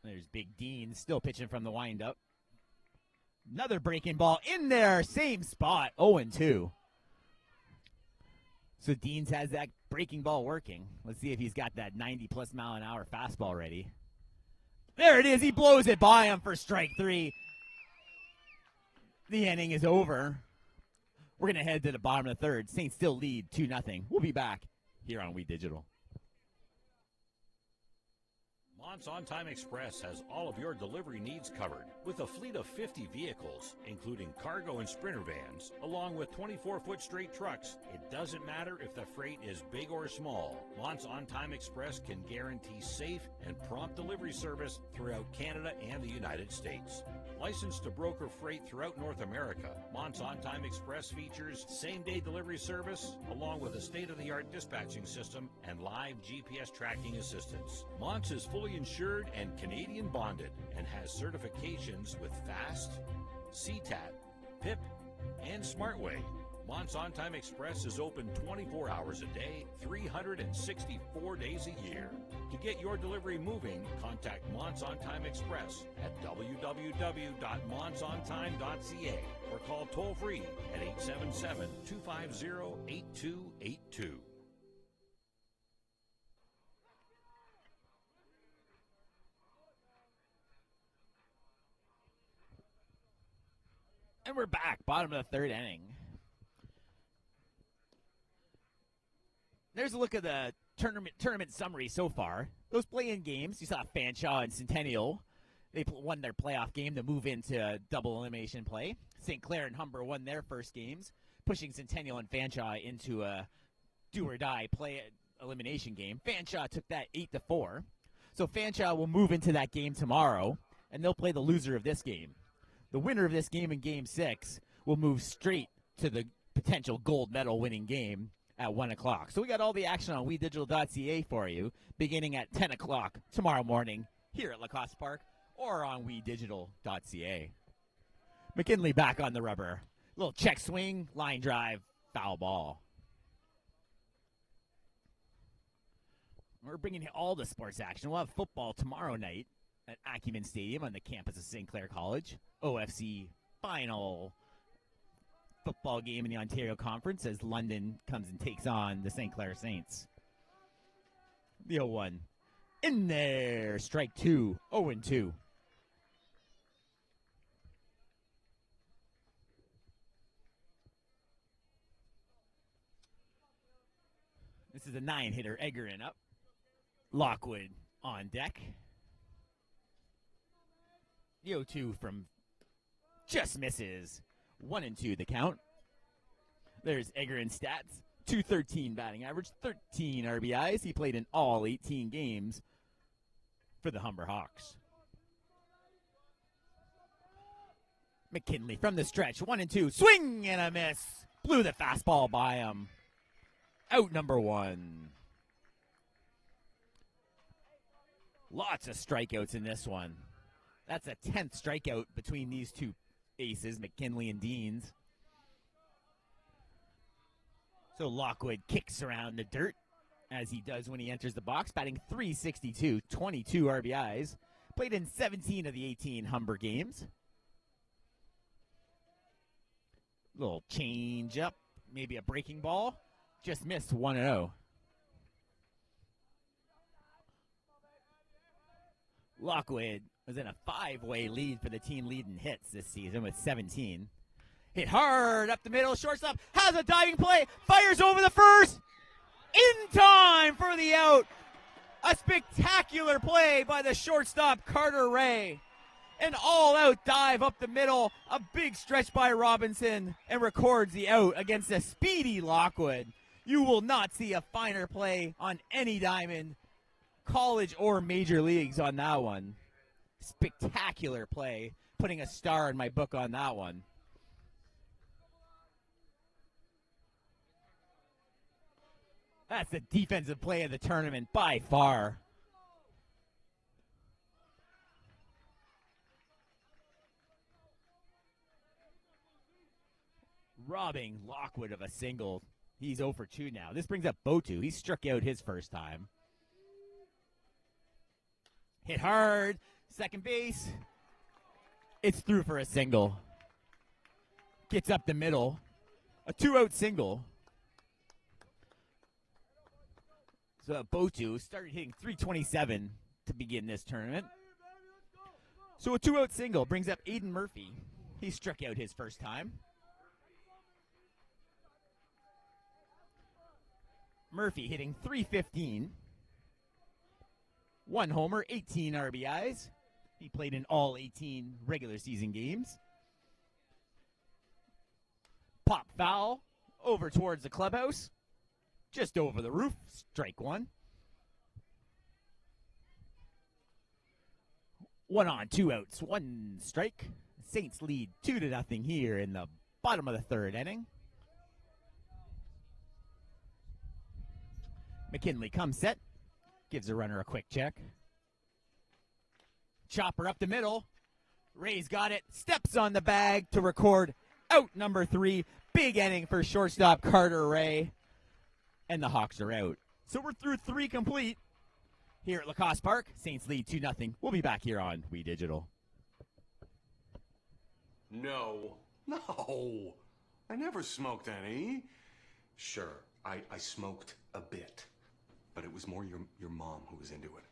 There's Big Dean still pitching from the windup. Another breaking ball in there, same spot, 0-2. So Deans has that breaking ball working. Let's see if he's got that 90-plus mile-an-hour fastball ready. There it is. He blows it by him for strike 3. The inning is over. We're going to head to the bottom of the third. Saints still lead 2-0. We'll be back here on We Digital. Mont's On Time Express has all of your delivery needs covered with a fleet of 50 vehicles, including cargo and sprinter vans, along with 24-foot straight trucks. It doesn't matter if the freight is big or small. Mont's On Time Express can guarantee safe and prompt delivery service throughout Canada and the United States. Licensed to broker freight throughout North America, Mont's On Time Express features same-day delivery service, along with a state-of-the-art dispatching system and live GPS tracking assistance. Mont's is fully insured and Canadian bonded and has certifications with FAST, CTAT, PIP, and SmartWay. Mont's On Time Express is open 24 hours a day, 364 days a year. To get your delivery moving, contact Mont's On Time Express at www.montsontime.ca or call toll-free at 877-250-8282. And we're back, bottom of the third inning. There's a look at the tournament summary so far. Those play-in games, you saw Fanshawe and Centennial. They won their playoff game to move into double elimination play. St. Clair and Humber won their first games, pushing Centennial and Fanshawe into a do-or-die play elimination game. Fanshawe took that 8-4. So Fanshawe will move into that game tomorrow, and they'll play the loser of this game. The winner of this game in Game 6 will move straight to the potential gold medal winning game at 1 o'clock. So we got all the action on WeDigital.ca for you, beginning at 10 o'clock tomorrow morning here at Lacoste Park or on WeDigital.ca. McKinley back on the rubber. Little check swing, line drive, foul ball. We're bringing you all the sports action. We'll have football tomorrow night at Acumen Stadium on the campus of St. Clair College. OFC final football game in the Ontario Conference as London comes and takes on the St. Clair Saints. The 0-1. In there. Strike 2. 0-2. This is a 9-hitter. Egerin up. Lockwood on deck. The 0-2 from just misses. 1-2 the count. There's Egerin's stats. .213 batting average, 13 RBIs. He played in all 18 games for the Humber Hawks. McKinley from the stretch. 1-2. Swing and a miss. Blew the fastball by him. Out number 1. Lots of strikeouts in this one. That's a 10th strikeout between these two aces, McKinley and Deans. So Lockwood kicks around the dirt, as he does when he enters the box, batting .362, 22 RBIs. Played in 17 of the 18 Humber games. Little change up, maybe a breaking ball. Just missed 1-0. Lockwood was in a 5-way lead for the team leading hits this season with 17. Hit hard up the middle. Shortstop has a diving play. Fires over the first. In time for the out. A spectacular play by the shortstop, Carter Ray. An all-out dive up the middle. A big stretch by Robinson and records the out against a speedy Lockwood. You will not see a finer play on any diamond, college or major leagues on that one. Spectacular play. Putting a star in my book on that one. That's the defensive play of the tournament by far. Robbing Lockwood of a single. He's 0 for 2 now. This brings up Botu. He struck out his first time. Hit hard. Second base. It's through for a single. Gets up the middle. A 2-out single. So Botu started hitting .327 to begin this tournament. So a 2-out single brings up Aiden Murphy. He struck out his first time. Murphy hitting .315. 1 homer, 18 RBIs. He played in all 18 regular season games. Pop foul over towards the clubhouse. Just over the roof. Strike 1. 1 on, 2 outs, 1 strike. Saints lead 2-0 here in the bottom of the third inning. McKinley comes set. Gives the runner a quick check. Chopper up the middle. Ray's got it. Steps on the bag to record out number 3. Big inning for shortstop Carter Ray. And the Hawks are out. So we're through 3 complete here at Lacoste Park. Saints lead 2-0. We'll be back here on We Digital. No. I never smoked any. Sure, I smoked a bit. But it was more your mom who was into it.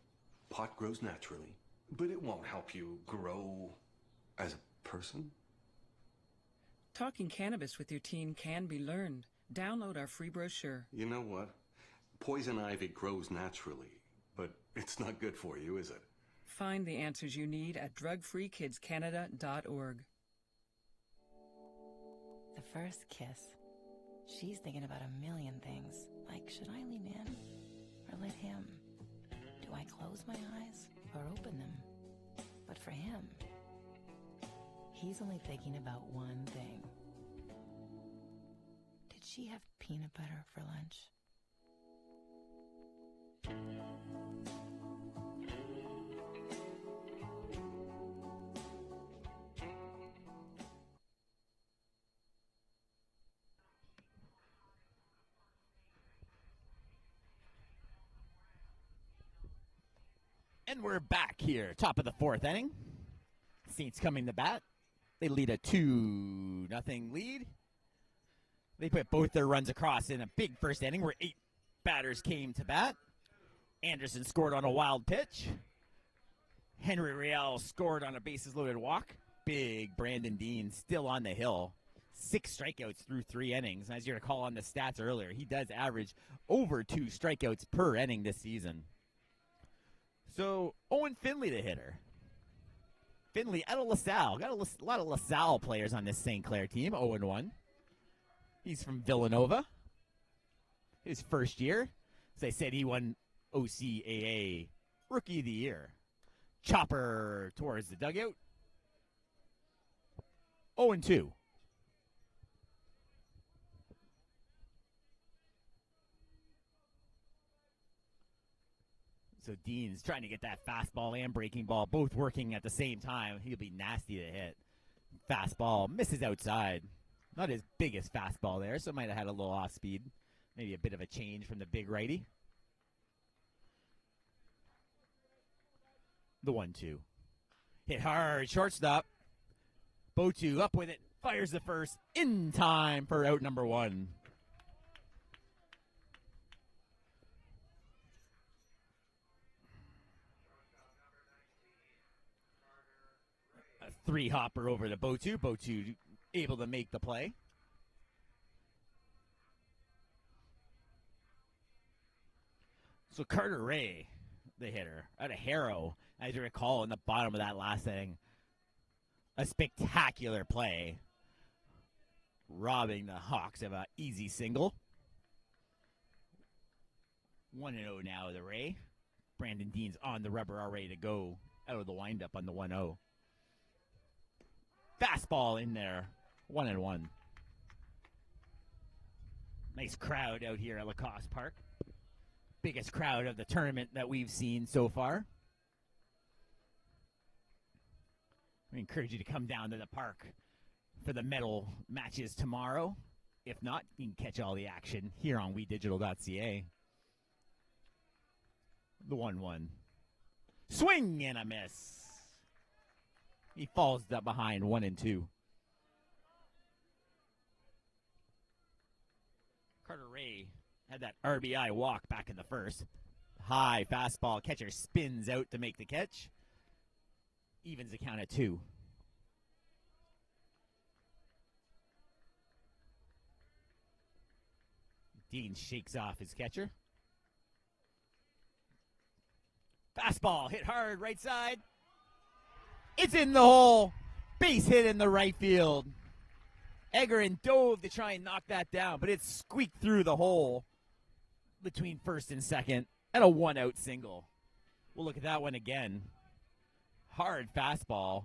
Pot grows naturally, but it won't help you grow as a person. Talking cannabis with your teen can be learned. Download our free brochure. You know what? Poison ivy grows naturally, but it's not good for you, is it? Find the answers you need at drugfreekidscanada.org. The first kiss. She's thinking about a million things, like should I lean in or let him? Do I close my eyes or open them? But for him, he's only thinking about one thing. Did she have peanut butter for lunch? And we're back here, top of the fourth inning. Saints coming to bat. They lead a 2-0 lead. They put both their runs across in a big first inning where 8 batters came to bat. Anderson scored on a wild pitch. Henry Real scored on a bases-loaded walk. Big Brandon Dean still on the hill. 6 strikeouts through 3 innings. As you recall on the stats earlier, he does average over 2 strikeouts per inning this season. So, Owen Finley, the hitter. Finley out of LaSalle. Got a lot of LaSalle players on this St. Clair team, 0-1. He's from Villanova. His first year. As I said, he won OCAA Rookie of the Year. Chopper towards the dugout. 0-2. So Dean's trying to get that fastball and breaking ball both working at the same time. He'll be nasty to hit. Fastball misses outside. Not his biggest fastball there, so might have had a little off speed. Maybe a bit of a change from the big righty. The 1-2. Hit hard, shortstop. Botu up with it, fires the first in time for out number 1. A 3-hopper over to Botu. Botu able to make the play. So Carter Ray, the hitter, out of Harrow, as you recall in the bottom of that last inning. A spectacular play, robbing the Hawks of an easy single. 1-0 now to Ray. Brandon Dean's on the rubber already to go out of the windup on the 1-0. Fastball in there, 1-1. Nice crowd out here at Lacoste Park. Biggest crowd of the tournament that we've seen so far. We encourage you to come down to the park for the medal matches tomorrow. If not, you can catch all the action here on WeDigital.ca. The 1-1. Swing and a miss. He falls up behind 1-2. Carter Ray had that RBI walk back in the first. High fastball. Catcher spins out to make the catch. Evens the count at 2. Dean shakes off his catcher. Fastball hit hard right side. It's in the hole. Base hit in the right field. Egerin dove to try and knock that down, but it squeaked through the hole between first and second and a 1-out single. We'll look at that one again. Hard fastball.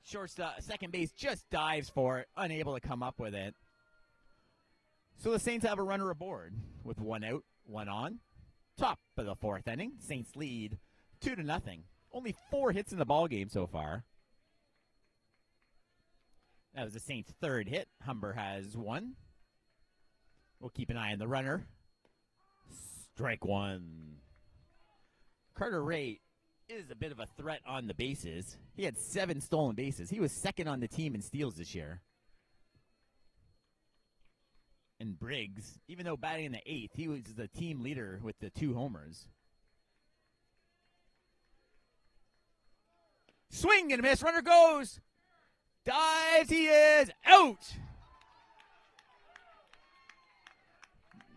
Shortstop, second base just dives for it, unable to come up with it. So the Saints have a runner aboard with 1 out, 1 on. Top of the fourth inning, Saints lead 2-0. Only 4 hits in the ball game so far. That was the Saints' third hit. Humber has 1. We'll keep an eye on the runner. Strike 1. Carter Ray is a bit of a threat on the bases. He had 7 stolen bases. He was second on the team in steals this year. And Briggs, even though batting in the 8th, he was the team leader with the 2 homers. Swing and a miss. Runner goes. dives, he is out.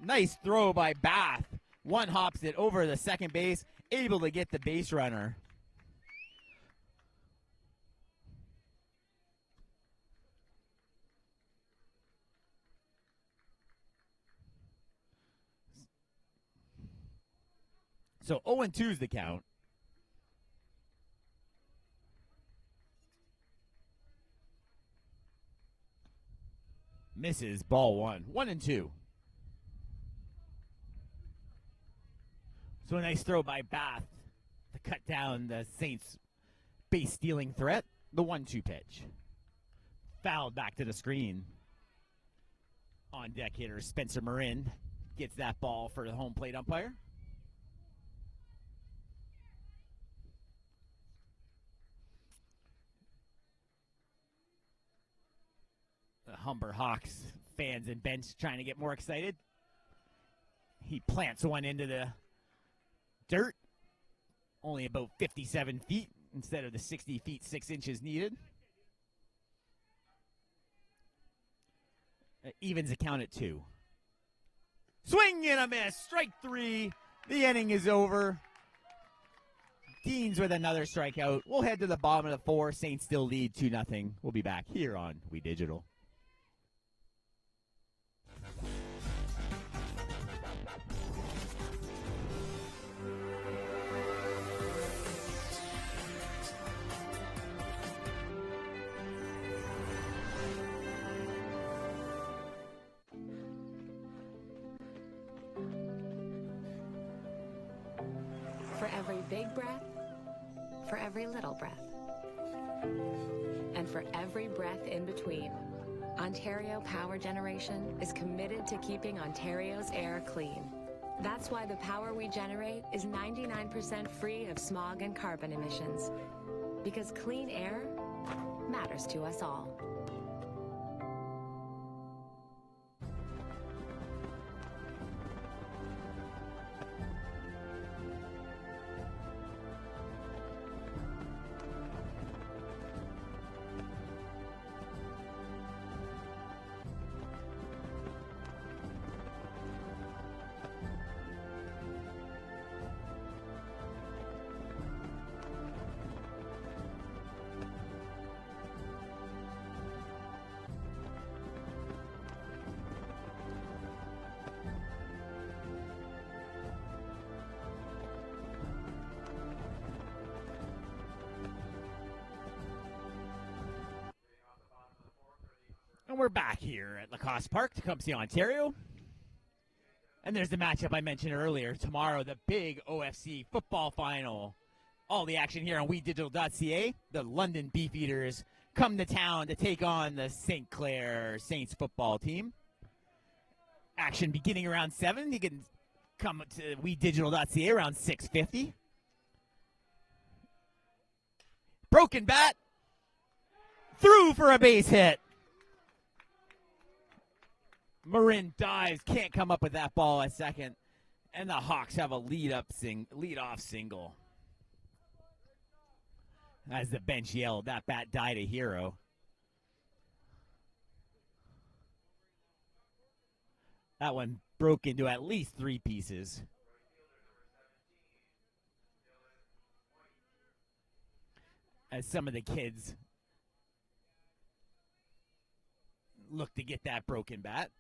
Nice throw by Bath. One hops it over the second base, able to get the base runner. So 0-2 is the count. Misses, ball one. 1-2. So a nice throw by Bath to cut down the Saints' base stealing threat. The 1-2 pitch. Fouled back to the screen. On deck hitter Spencer Marin gets that ball for the home plate umpire. The Humber Hawks fans and bench trying to get more excited. He plants one into the dirt. Only about 57 feet instead of the 60 feet 6 inches needed. Evens account at 2. Swing and a miss. Strike 3. The inning is over. Deans with another strikeout. We'll head to the bottom of the 4. Saints still lead 2-0. We'll be back here on We Digital. For every big breath, for every little breath, and for every breath in between, Ontario Power Generation is committed to keeping Ontario's air clean. That's why the power we generate is 99% free of smog and carbon emissions. Because clean air matters to us all. And we're back here at Lacoste Park, Tecumseh, Ontario. And there's the matchup I mentioned earlier. Tomorrow, the big OFC football final. All the action here on WeDigital.ca. The London Beefeaters come to town to take on the St Clair Saints football team. Action beginning around 7. You can come to WeDigital.ca around 6:50. Broken bat. Through for a base hit. Marin dives, can't come up with that ball at second. And the Hawks have a lead-off single. As the bench yelled, that bat died a hero. That one broke into at least 3 pieces. As some of the kids look to get that broken bat.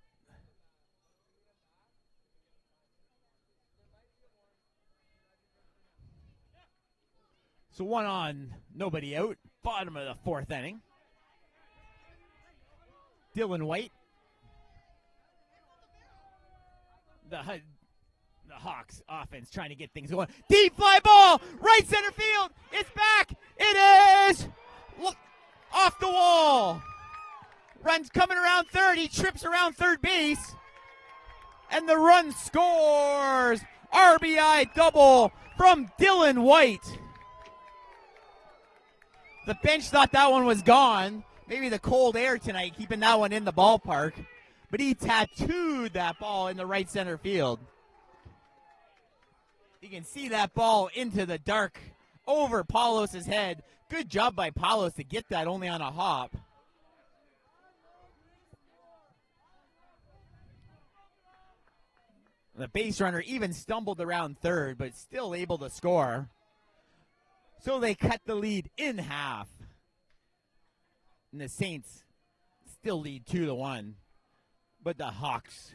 So 1 on, nobody out. Bottom of the 4th inning. Dylan White. The Hawks offense trying to get things going. Deep fly ball, right center field. It's back. It is. Look, off the wall. Runs coming around third. He trips around third base. And the run scores. RBI double from Dylan White. The bench thought that one was gone. Maybe the cold air tonight keeping that one in the ballpark. But he tattooed that ball in the right center field. You can see that ball into the dark over Paulos' head. Good job by Paulos to get that only on a hop. The base runner even stumbled around third, but still able to score. So they cut the lead in half. And the Saints still lead 2-1. But the Hawks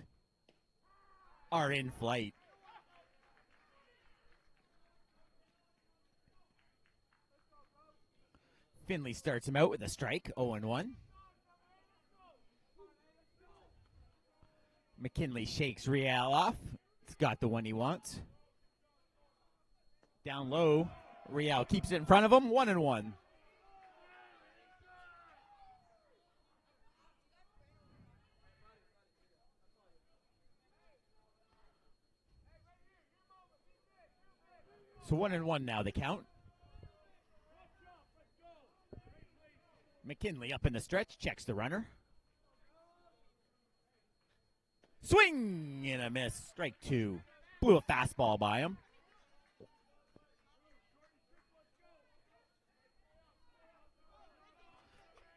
are in flight. Finley starts him out with a strike, 0-1. McKinley shakes Rial off. It's got the one he wants. Down low, Rial keeps it in front of him, 1-1. So 1-1 now, the count. McKinley up in the stretch, checks the runner. Swing and a miss, strike two. Blew a fastball by him.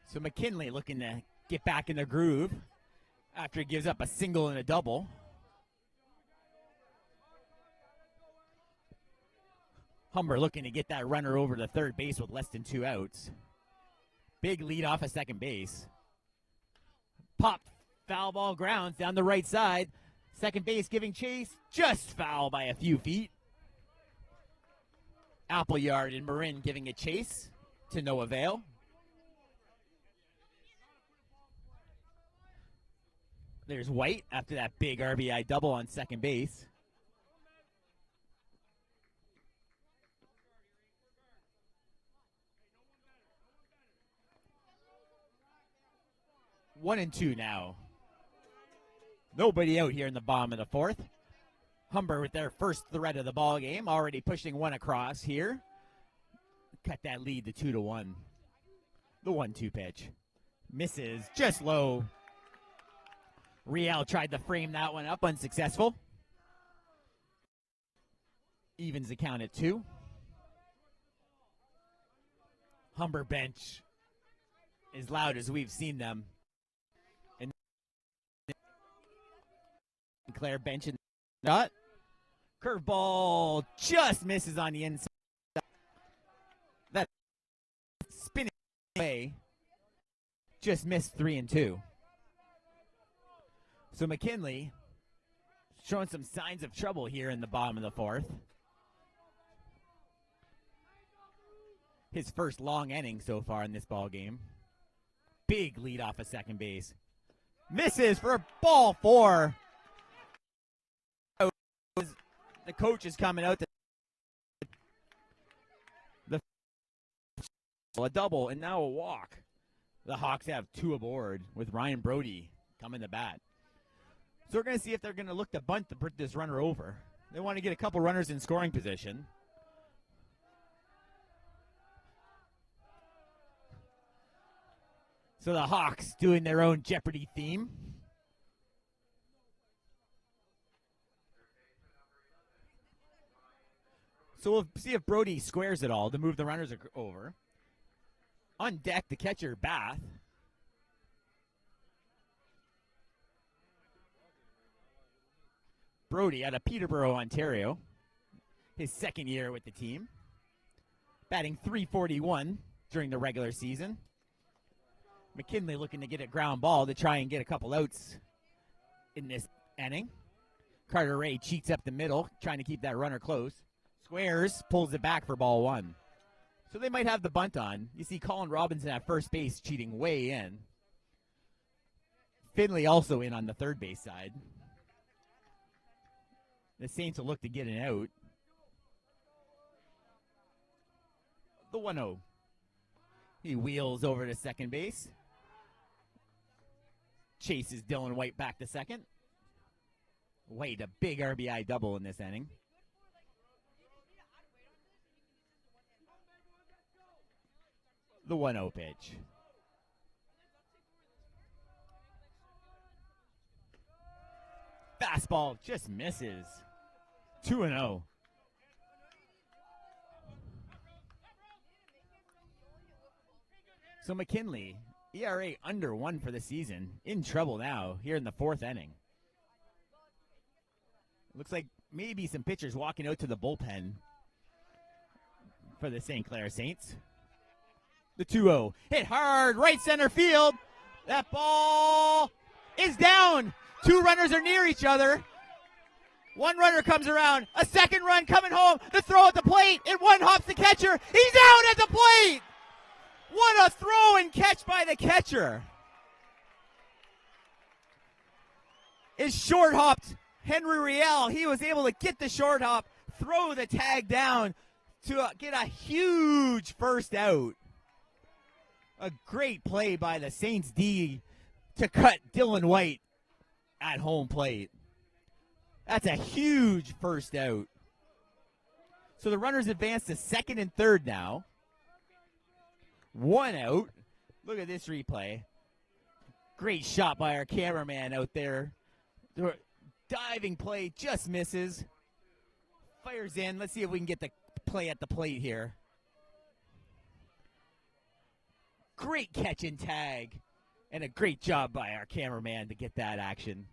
So McKinley looking to get back in the groove after he gives up a single and a double. Humber looking to get that runner over to third base with less than 2 outs. Big lead off of second base. Pop, foul ball grounds down the right side. Second base giving chase, just foul by a few feet. Appleyard and Marin giving a chase to no avail. There's White after that big RBI double on second base. One and two now. Nobody out here in the bottom of the fourth. Humber with their first threat of the ball game, already pushing one across here. Cut that lead to 2-1. The 1-2 pitch. Misses just low. Rial tried to frame that one up, unsuccessful. Evens the count at 2. Humber bench as loud as we've seen them. And St Clair bench and not. Curveball just misses on the inside. That spinning away just missed 3-2. So McKinley showing some signs of trouble here in the bottom of the fourth. His first long inning so far in this ball game. Big lead off of second base. Misses for a ball 4. The coach is coming out. A double and now a walk. The Hawks have 2 aboard with Ryan Brody coming to bat. So we're going to see if they're going to look to bunt to put this runner over. They want to get a couple runners in scoring position. So the Hawks doing their own Jeopardy theme. So we'll see if Brody squares it all to move the runners over. On deck, the catcher, Bath. Brody out of Peterborough, Ontario. His second year with the team. Batting .341 during the regular season. McKinley looking to get a ground ball to try and get a couple outs in this inning. Carter Ray cheats up the middle, trying to keep that runner close. Squares, pulls it back for ball 1. So they might have the bunt on. You see Colin Robinson at first base cheating way in. Finley also in on the third base side. The Saints will look to get an out. The 1-0. He wheels over to second base. Chases Dylan White back to second. White, a big RBI double in this inning. The 1-0 pitch. Fastball just misses. 2-0. So McKinley, ERA under 1 for the season. In trouble now here in the fourth inning. Looks like maybe some pitchers walking out to the bullpen for the St. Clair Saints. The 2-0. Hit hard, right center field. That ball is down. 2 runners are near each other. 1 runner comes around. A second run coming home. The throw at the plate. It one-hops the catcher. He's out at the plate. What a throw and catch by the catcher. Is short-hopped Henry Riel. He was able to get the short hop, throw the tag down to get a huge first out. A great play by the Saints D to cut Dylan White at home plate. That's a huge first out. So the runners advance to second and third now. 1 out. Look at this replay. Great shot by our cameraman out there. The diving play just misses. Fires in. Let's see if we can get the play at the plate here. Great catch and tag. And a great job by our cameraman to get that action.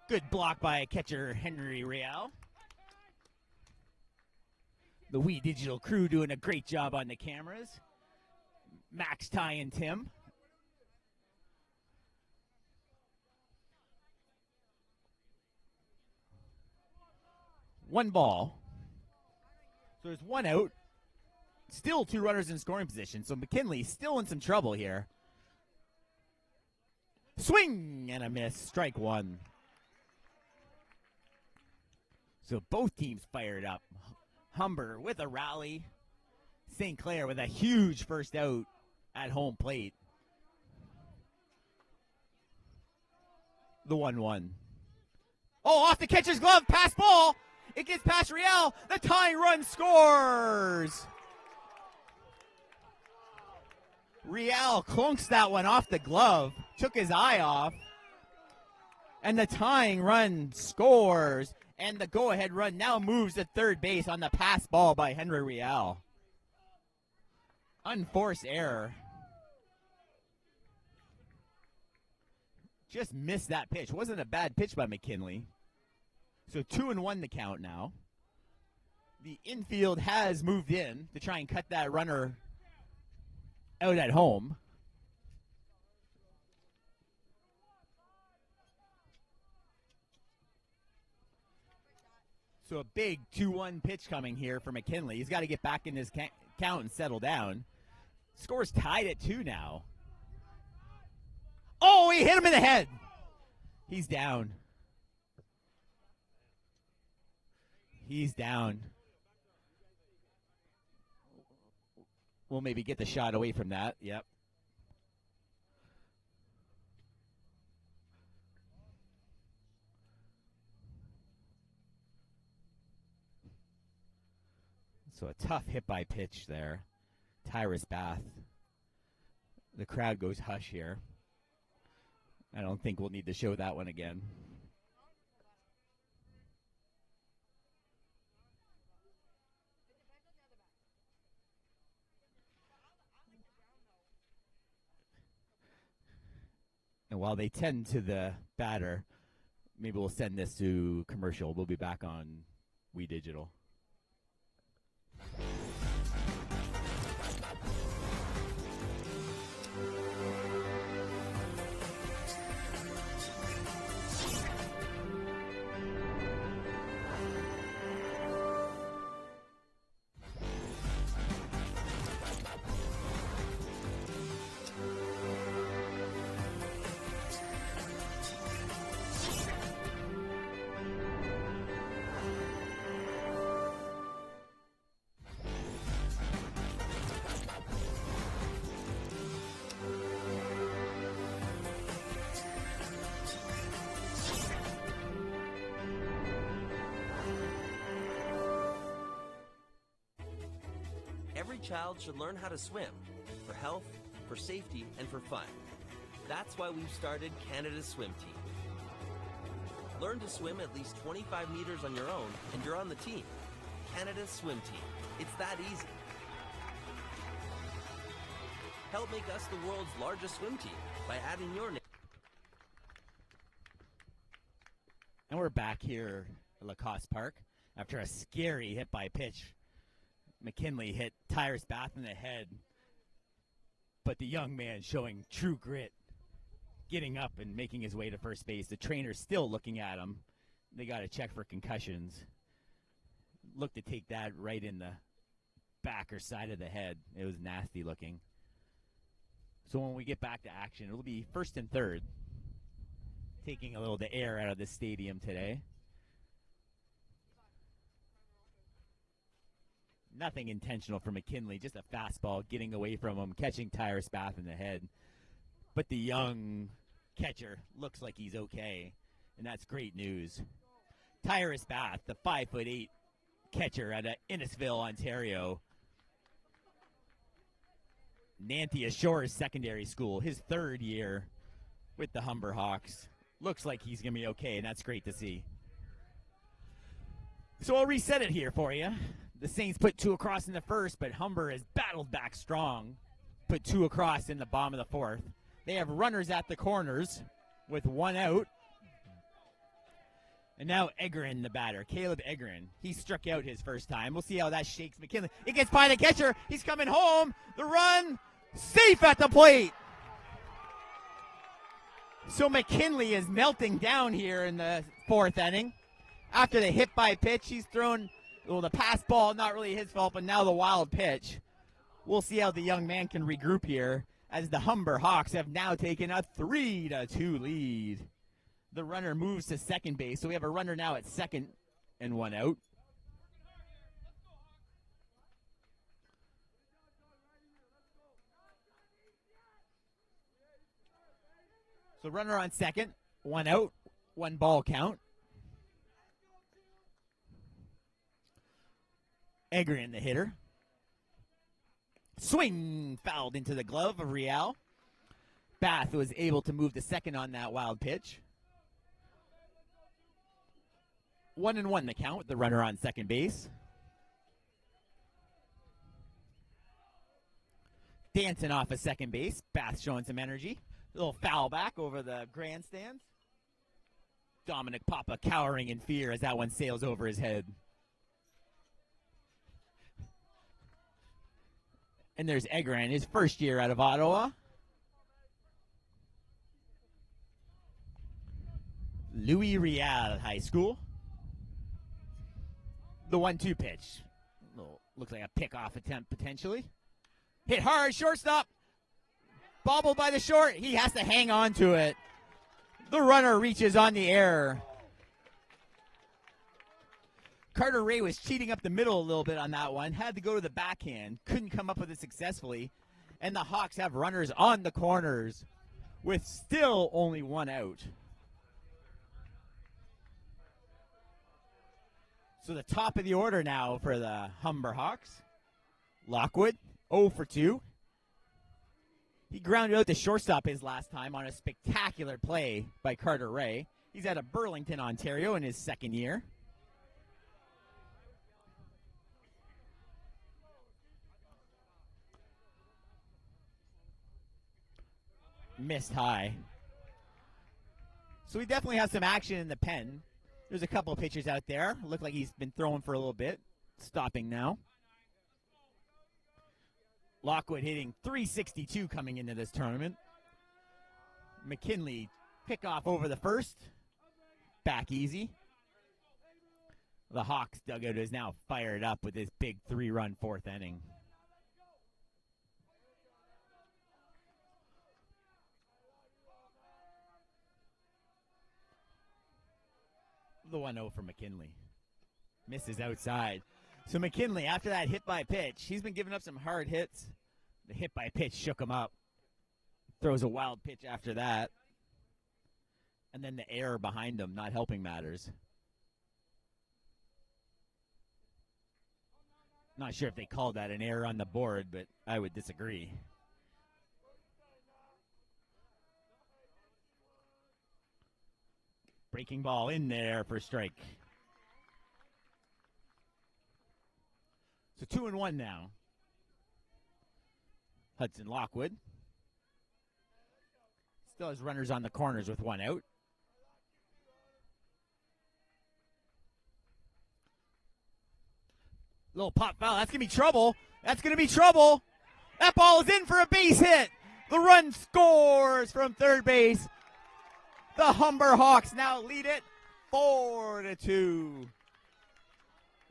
Good block by catcher Henry Riel. The We Digital crew doing a great job on the cameras. Max, Ty, and Tim. One ball. So there's 1 out. Still 2 runners in scoring position. So McKinley still in some trouble here. Swing and a miss. Strike 1. So both teams fired up. Humber with a rally. St. Clair with a huge first out at home plate. The 1-1. Oh, off the catcher's glove. Pass ball. It gets past Riel. The tying run scores. Riel clunks that one off the glove. Took his eye off. And the tying run scores. And the go-ahead run now moves to third base on the pass ball by Henry Riel. Unforced error. Just missed that pitch. Wasn't a bad pitch by McKinley. So 2-1 the count now. The infield has moved in to try and cut that runner out at home. So a big 2-1 pitch coming here for McKinley. He's got to get back in his count and settle down. Score's tied at 2 now. Oh, he hit him in the head. He's down. He's down. We'll maybe get the shot away from that. Yep. So a tough hit by pitch there. Tyrus Bath. The crowd goes hush here. I don't think we'll need to show that one again. And while they tend to the batter, maybe we'll send this to commercial. We'll be back on We Digital. Every child should learn how to swim for health, for safety, and for fun. That's why we've started Canada's swim team. Learn to swim at least 25 meters on your own, and you're on the team. Canada's swim team. It's that easy. Help make us the world's largest swim team by adding your name. And we're back here at Lacoste Park after a scary hit by pitch. McKinley hit Tyrus Bath in the head, but the young man showing true grit, getting up and making his way to first base. The trainer's still looking at him. They got to check for concussions. Look to take that right in the back or side of the head. It was nasty looking. So when we get back to action, it'll be first and third. Taking a little the air out of the stadium today. Nothing intentional for McKinley, just a fastball getting away from him, catching Tyrus Bath in the head. But the young catcher looks like he's okay, and that's great news. Tyrus Bath, the 5'8" catcher out of Innisfil, Ontario. Nantia Shores Secondary School, his third year with the Humber Hawks. Looks like he's going to be okay, and that's great to see. So I'll reset it here for you. The Saints put 2 across in the first, but Humber has battled back strong. Put 2 across in the bottom of the fourth. They have runners at the corners with 1 out. And now Eggerin, the batter, Caleb Eggerin. He struck out his first time. We'll see how that shakes McKinley. It gets by the catcher. He's coming home. The run, safe at the plate. So McKinley is melting down here in the fourth inning. After the hit by pitch, he's thrown, well, the pass ball, not really his fault, but now the wild pitch. We'll see how the young man can regroup here as the Humber Hawks have now taken a 3-2 lead. The runner moves to second base, so we have a runner now at second and 1 out. So runner on second, 1 out, 1 ball count. Eggerin, the hitter. Swing fouled into the glove of Real. Bath was able to move to second on that wild pitch. 1-1 the count with the runner on second base. Dancing off of second base. Bath showing some energy. A little foul back over the grandstands. Dominic Papa cowering in fear as that one sails over his head. And there's Eggerin, his first year out of Ottawa. Louis Riel High School. The 1-2 pitch. Looks like a pick-off attempt potentially. Hit hard, shortstop. Bobbled by the short. He has to hang on to it. The runner reaches on the air. Carter Ray was cheating up the middle a little bit on that one. Had to go to the backhand. Couldn't come up with it successfully. And the Hawks have runners on the corners with still only 1 out. So the top of the order now for the Humber Hawks. Lockwood, 0 for 2. He grounded out the shortstop his last time on a spectacular play by Carter Ray. He's out of Burlington, Ontario in his second year. Missed high. So we definitely have some action in the pen. There's a couple of pitchers out there. Look like he's been throwing for a little bit. Stopping now. Lockwood hitting .362 coming into this tournament. McKinley pick off over the first. Back easy. The Hawks dugout is now fired up with this big 3-run fourth inning. The 1-0 for McKinley. Misses outside. So McKinley, after that hit by pitch, he's been giving up some hard hits. The hit by pitch shook him up. Throws a wild pitch after that. And then the error behind him, not helping matters. Not sure if they called that an error on the board, but I would disagree. Breaking ball in there for strike. So 2-1 now. Hudson Lockwood still has runners on the corners with 1 out. Little pop foul. That's going to be trouble. That's going to be trouble. That ball is in for a base hit. The run scores from third base. The Humber Hawks now lead it 4-2.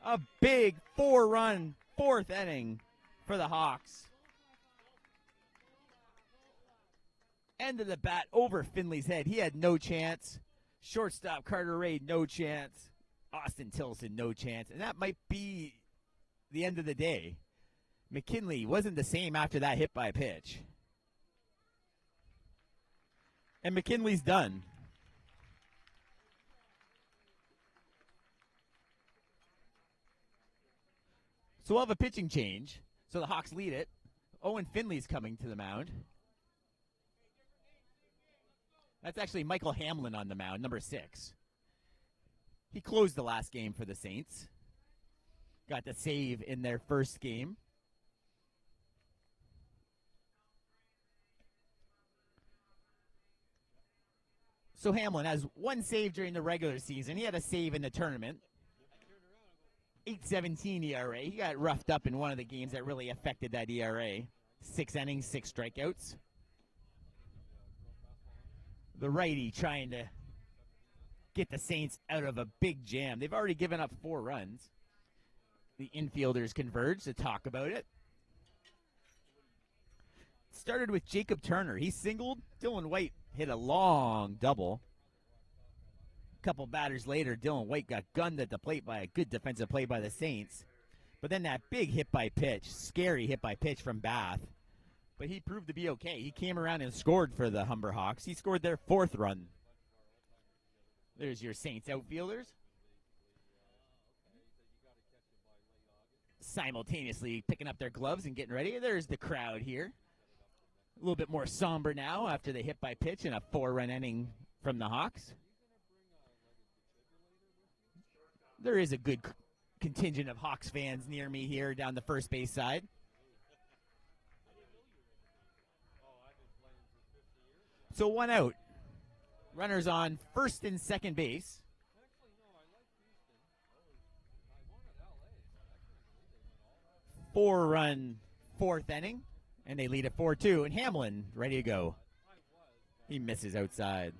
A big 4-run fourth inning for the Hawks. End of the bat over Finley's head. He had no chance. Shortstop Carter Ray, no chance. Austin Tilson, no chance. And that might be the end of the day. McKinley wasn't the same after that hit by pitch. And McKinley's done. So we'll have a pitching change. So the Hawks lead it. Owen Finley's coming to the mound. That's actually Michael Hamlin on the mound, number 6. He closed the last game for the Saints. Got the save in their first game. So Hamlin has one save during the regular season. He had a save in the tournament. 8.17 ERA. He got roughed up in one of the games that really affected that ERA. 6 innings, 6 strikeouts. The righty trying to get the Saints out of a big jam. They've already given up 4 runs. The infielders converge to talk about it. Started with Jacob Turner. He singled. Dylan White hit a long double. A couple batters later, Dylan White got gunned at the plate by a good defensive play by the Saints. But then that big hit by pitch, scary hit by pitch from Bath. But he proved to be okay. He came around and scored for the Humber Hawks. He scored their 4th run. There's your Saints outfielders. Simultaneously picking up their gloves and getting ready. There's the crowd here. A little bit more somber now after the hit by pitch and a 4-run inning from the Hawks. There is a good contingent of Hawks fans near me here down the first base side. So 1 out. Runners on first and second base. Four-run 4th inning. And they lead at 4-2. And Hamlin ready to go. He misses outside.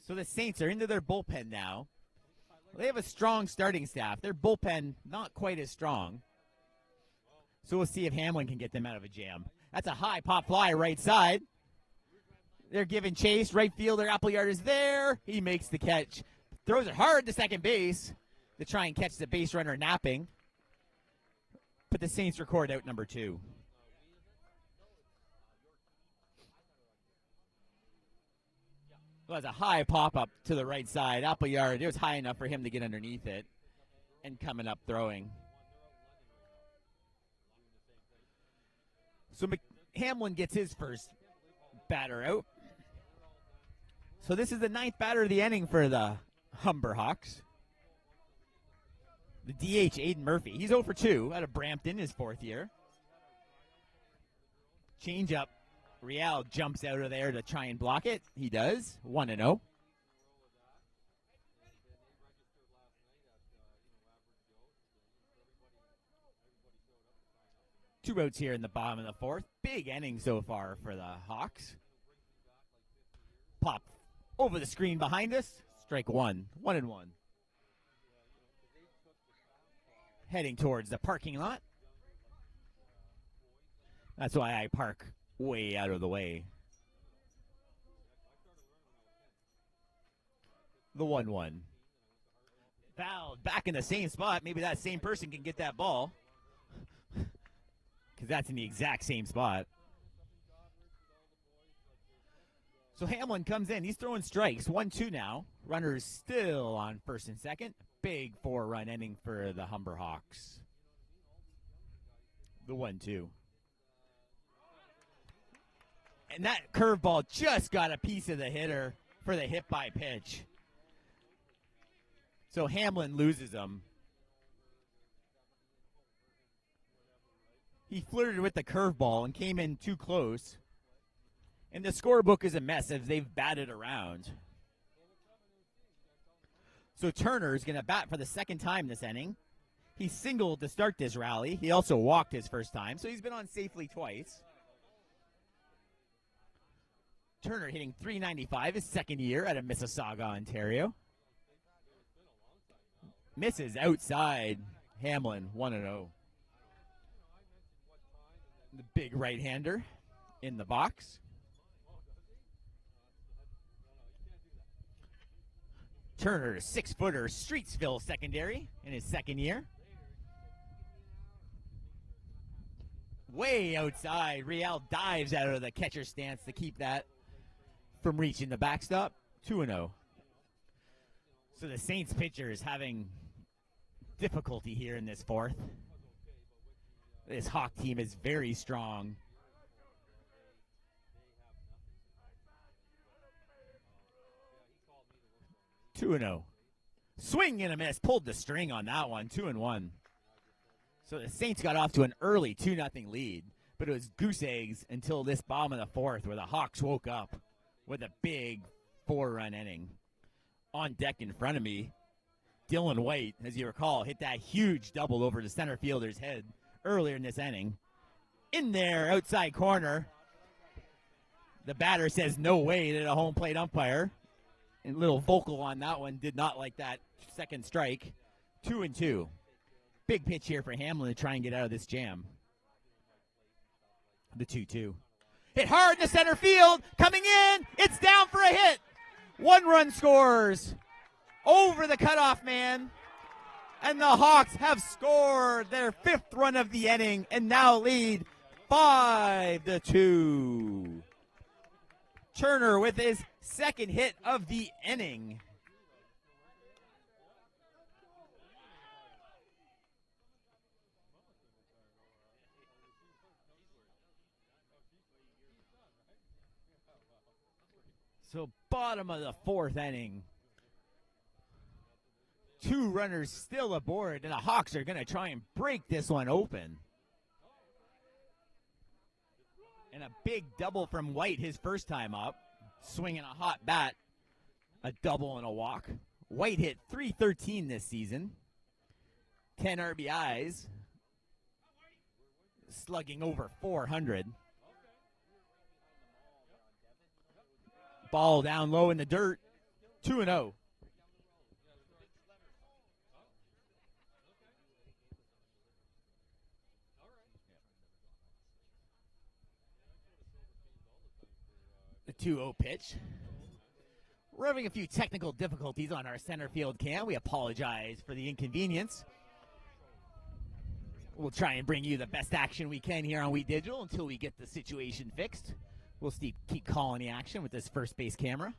So the Saints are into their bullpen now. They have a strong starting staff. Their bullpen not quite as strong. So we'll see if Hamlin can get them out of a jam. That's a high pop fly right side. They're giving chase. Right fielder Appleyard is there. He makes the catch. Throws it hard to second base to try and catch the base runner napping. But the Saints record out number 2. Well, that's a high pop-up to the right side. Appleyard, it was high enough for him to get underneath it. And coming up throwing. So Hamlin gets his first batter out. So this is the 9th batter of the inning for the Humber Hawks. The DH, Aiden Murphy. He's 0 for 2 out of Brampton, his 4th year. Change up. Real jumps out of there to try and block it. He does. 1-0. Two outs here in the bottom of the 4th. Big inning so far for the Hawks. Pop over the screen behind us. Strike 1. 1-1. Heading towards the parking lot. That's why I park way out of the way. The 1-1. Fouled back in the same spot. Maybe that same person can get that ball. Because that's in the exact same spot. So Hamlin comes in. He's throwing strikes. 1-2 now. Runners still on first and second. Big 4-run inning for the Humber Hawks. The 1-2. And that curveball just got a piece of the hitter for the hit by pitch. So Hamlin loses them. He flirted with the curveball and came in too close. And the scorebook is a mess as they've batted around. So Turner is going to bat for the second time this inning. He singled to start this rally. He also walked his first time, so he's been on safely twice. Turner hitting .395 his second year out of Mississauga, Ontario. Misses outside. Hamlin 1-0. The big right-hander in the box. Turner, 6-footer, Streetsville secondary in his second year. Way outside. Real dives out of the catcher stance to keep that from reaching the backstop. 2-0. So the Saints pitcher is having difficulty here in this fourth. This Hawk team is very strong. Two 2-0. Swing and a miss. Pulled the string on that one. 2-1. So the Saints got off to an early 2-0 lead, but it was goose eggs until this bottom of the fourth where the Hawks woke up with a big 4-run inning. On deck in front of me, Dylan White, as you recall, hit that huge double over the center fielder's head earlier in this inning. In there, outside corner. The batter says no way to the home plate umpire. And little vocal on that one, did not like that second strike. 2-2. Big pitch here for Hamlin to try and get out of this jam. The 2-2. Hit hard in the center field. Coming in. It's down for a hit. 1 run scores over the cutoff man. And the Hawks have scored their 5th run of the inning and now lead 5-2. Turner with his second hit of the inning. So bottom of the 4th inning. 2 runners still aboard, and the Hawks are going to try and break this one open. And a big double from White his first time up. Swinging a hot bat. A double and a walk. White hit .313 this season. 10 RBIs. Slugging over 400. Ball down low in the dirt. 2-0. The 2-0 pitch. We're having a few technical difficulties on our center field cam. We apologize for the inconvenience. We'll try and bring you the best action we can here on We Digital until we get the situation fixed. We'll keep calling the action with this first base camera.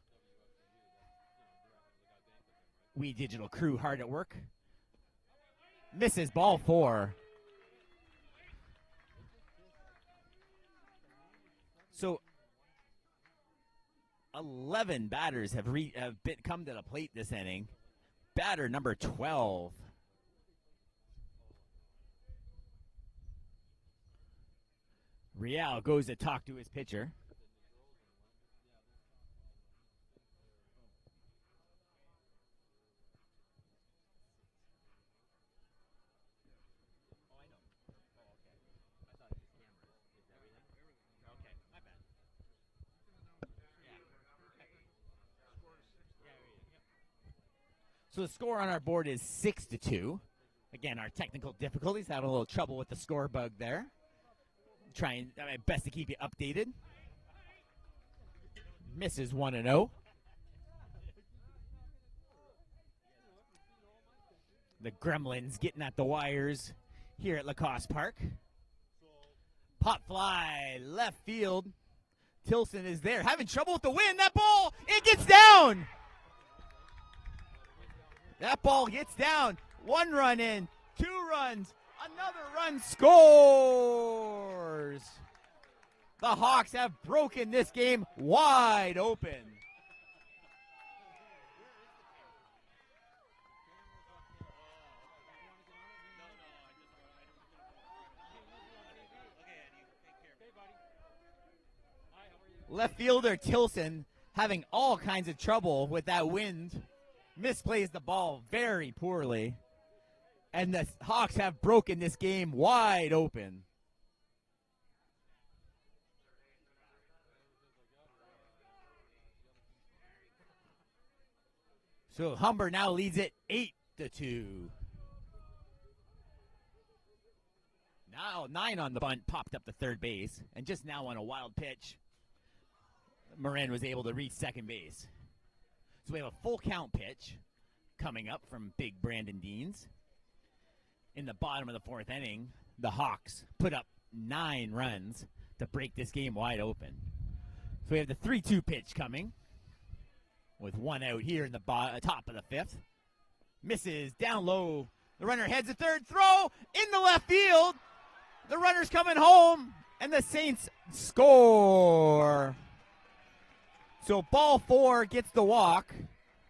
We Digital crew hard at work. Misses ball 4. So 11 batters have come to the plate this inning. Batter number 12. Real goes to talk to his pitcher. So the score on our board is 6-2. Again, our technical difficulties, having a little trouble with the score bug there. Trying my best to keep you updated. Misses 1-0. The Gremlins getting at the wires here at Lacoste Park. Pop fly, left field. Tilson is there, having trouble with the wind. That ball, it gets down. That ball gets down. 1 run in, 2 runs, another run scores. The Hawks have broken this game wide open. Left fielder Tilson having all kinds of trouble with that wind misplays the ball very poorly. And the Hawks have broken this game wide open. So Humber now leads it 8-2. Now 9 on the bunt, popped up to third base. And just now on a wild pitch, Morin was able to reach second base. So we have a full count pitch coming up from big Brandon Deans. In the bottom of the fourth inning, the Hawks put up 9 runs to break this game wide open. So we have the 3-2 pitch coming with 1 out here in the top of the fifth. Misses down low. The runner heads to third. Throw in the left field. The runner's coming home, and the Saints score. So ball 4 gets the walk.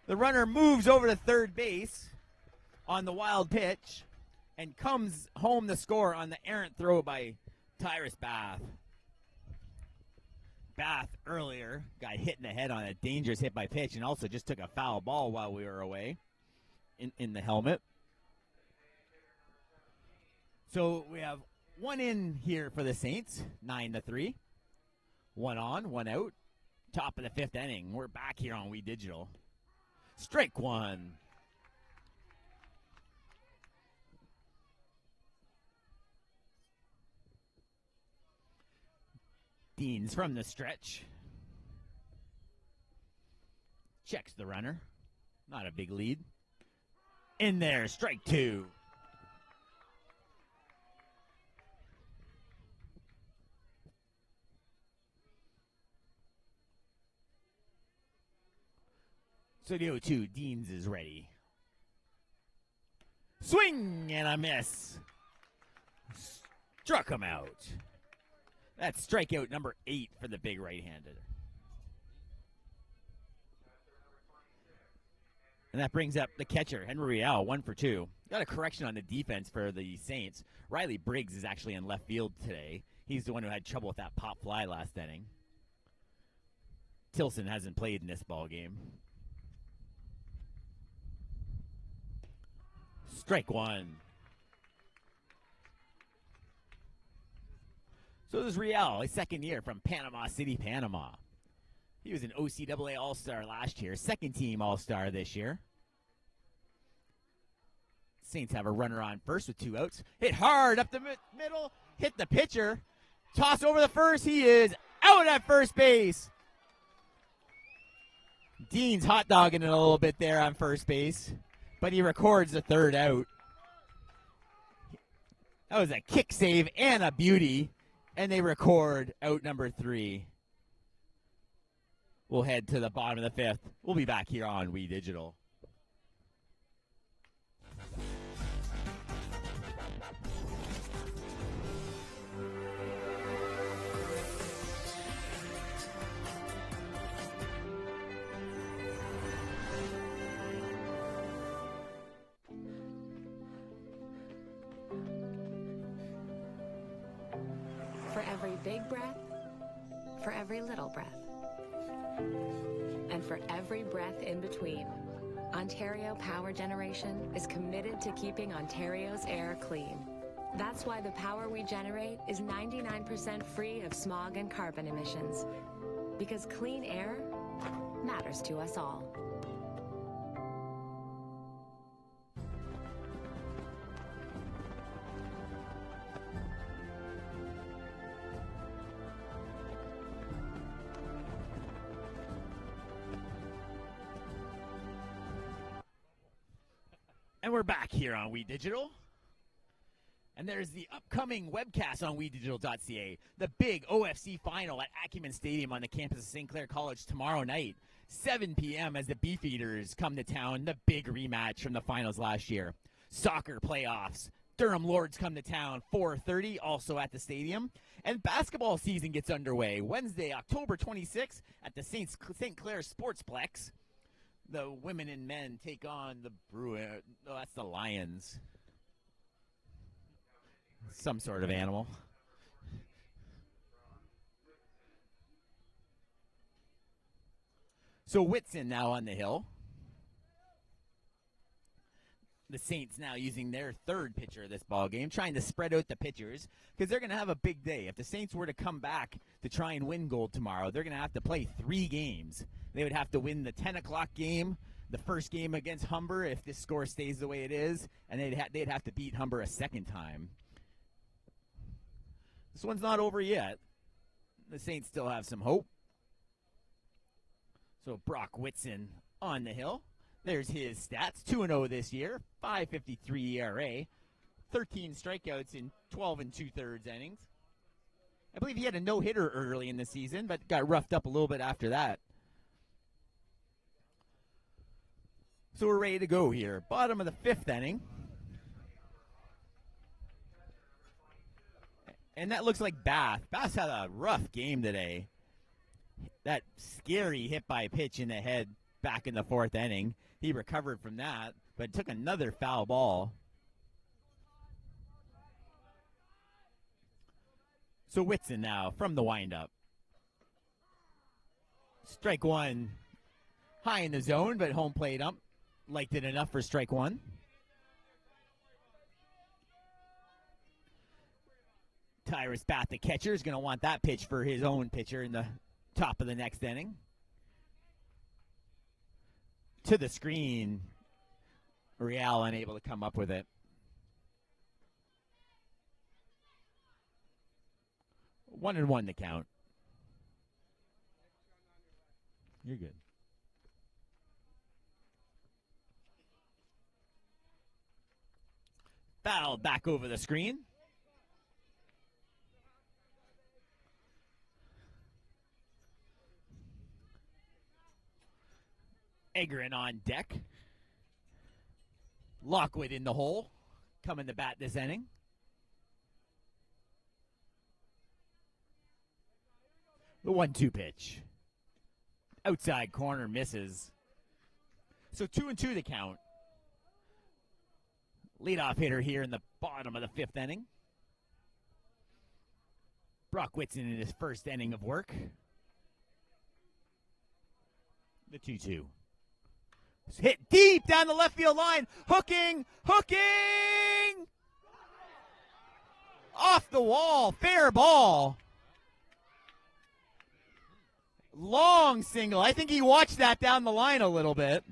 The runner moves over to third base on the wild pitch and comes home to score on the errant throw by Tyrus Bath. Bath earlier got hit in the head on a dangerous hit by pitch and also just took a foul ball while we were away in the helmet. So we have 1 in here for the Saints, 9-3. 1 on, 1 out. Top of the 5th inning. We're back here on We Digital. Strike 1. Deans from the stretch. Checks the runner. Not a big lead. In there, strike 2. So the 0-2, Deans is ready. Swing and a miss. Struck him out. That's strikeout number 8 for the big right-handed. And that brings up the catcher, Henry Rial, 1 for 2. Got a correction on the defense for the Saints. Riley Briggs is actually in left field today. He's the one who had trouble with that pop fly last inning. Tilson hasn't played in this ball game. Strike 1. So this is Rial, his second year from Panama City, Panama. He was an OCAA All-Star last year, second team All-Star this year. Saints have a runner on first with 2 outs. Hit hard up the middle, hit the pitcher. Toss over the first, he is out at first base. Dean's hot dogging it a little bit there on first base, but he records the 3rd out. That was a kick save and a beauty, and they record out number 3. We'll head to the bottom of the 5th. We'll be back here on We Digital. For every big breath, for every little breath, and for every breath in between, Ontario Power Generation is committed to keeping Ontario's air clean. That's why the power we generate is 99% free of smog and carbon emissions. Because clean air matters to us all. And we're back here on We Digital. And there's the upcoming webcast on WeDigital.ca. The big OFC final at Acumen Stadium on the campus of St. Clair College tomorrow night, 7 p.m. as the Beefeaters come to town, the big rematch from the finals last year. Soccer playoffs. Durham Lords come to town, 4:30, also at the stadium. And basketball season gets underway Wednesday, October 26th at the St. Clair Sportsplex. The women and men take on the Bruins. Oh, that's the Lions. Some sort of animal. So Whitson now on the hill. The Saints now using their third pitcher of this ball game, trying to spread out the pitchers because they're going to have a big day. If the Saints were to come back to try and win gold tomorrow, they're going to have to play 3 games. They would have to win the 10 o'clock game, the first game against Humber if this score stays the way it is, and they'd have to beat Humber a second time. This one's not over yet. The Saints still have some hope. So Brock Whitson on the hill. There's his stats. 2-0 this year, 5.53 ERA, 13 strikeouts in 12 2/3 innings. I believe he had a no-hitter early in the season, but got roughed up a little bit after that. So we're ready to go here. Bottom of the 5th inning. And that looks like Bath. Bath's had a rough game today. That scary hit by pitch in the head back in the 4th inning. He recovered from that, but took another foul ball. So Whitson now from the windup. Strike 1 high in the zone, but home plate ump liked it enough for strike 1. Tyrus Bath, the catcher, is going to want that pitch for his own pitcher in the top of the next inning. To the screen. Real unable to come up with it. 1-1 the count. You're good. Foul back over the screen. Egrin on deck. Lockwood in the hole. Coming to bat this inning. The 1-2 pitch. Outside corner misses. So 2-2 the count. Leadoff hitter here in the bottom of the 5th inning. Brock Whitson in his first inning of work. The 2-2. Hit deep down the left field line. Hooking. Off the wall. Fair ball. Long single. I think he watched that down the line a little bit.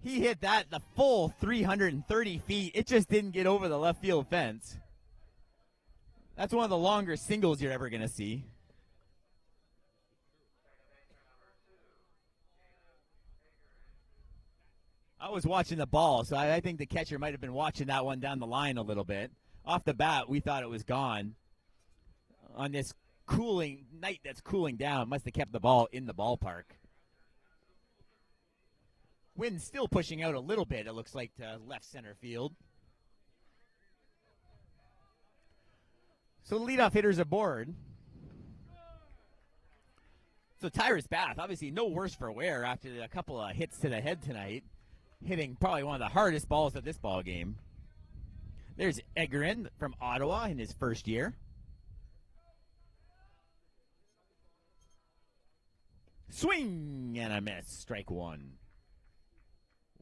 He hit that the full 330 feet. It just didn't get over the left field fence. That's one of the longer singles you're ever going to see. I was watching the ball, so I think the catcher might have been watching that one down the line a little bit. Off the bat, we thought it was gone. On this cooling night that's cooling down, must have kept the ball in the ballpark. Wind still pushing out a little bit, it looks like, to left center field. So the leadoff hitter's aboard. So Tyrus Bath, obviously no worse for wear after a couple of hits to the head tonight. Hitting probably one of the hardest balls of this ball game. There's Egrin from Ottawa in his first year. Swing and a miss. Strike 1.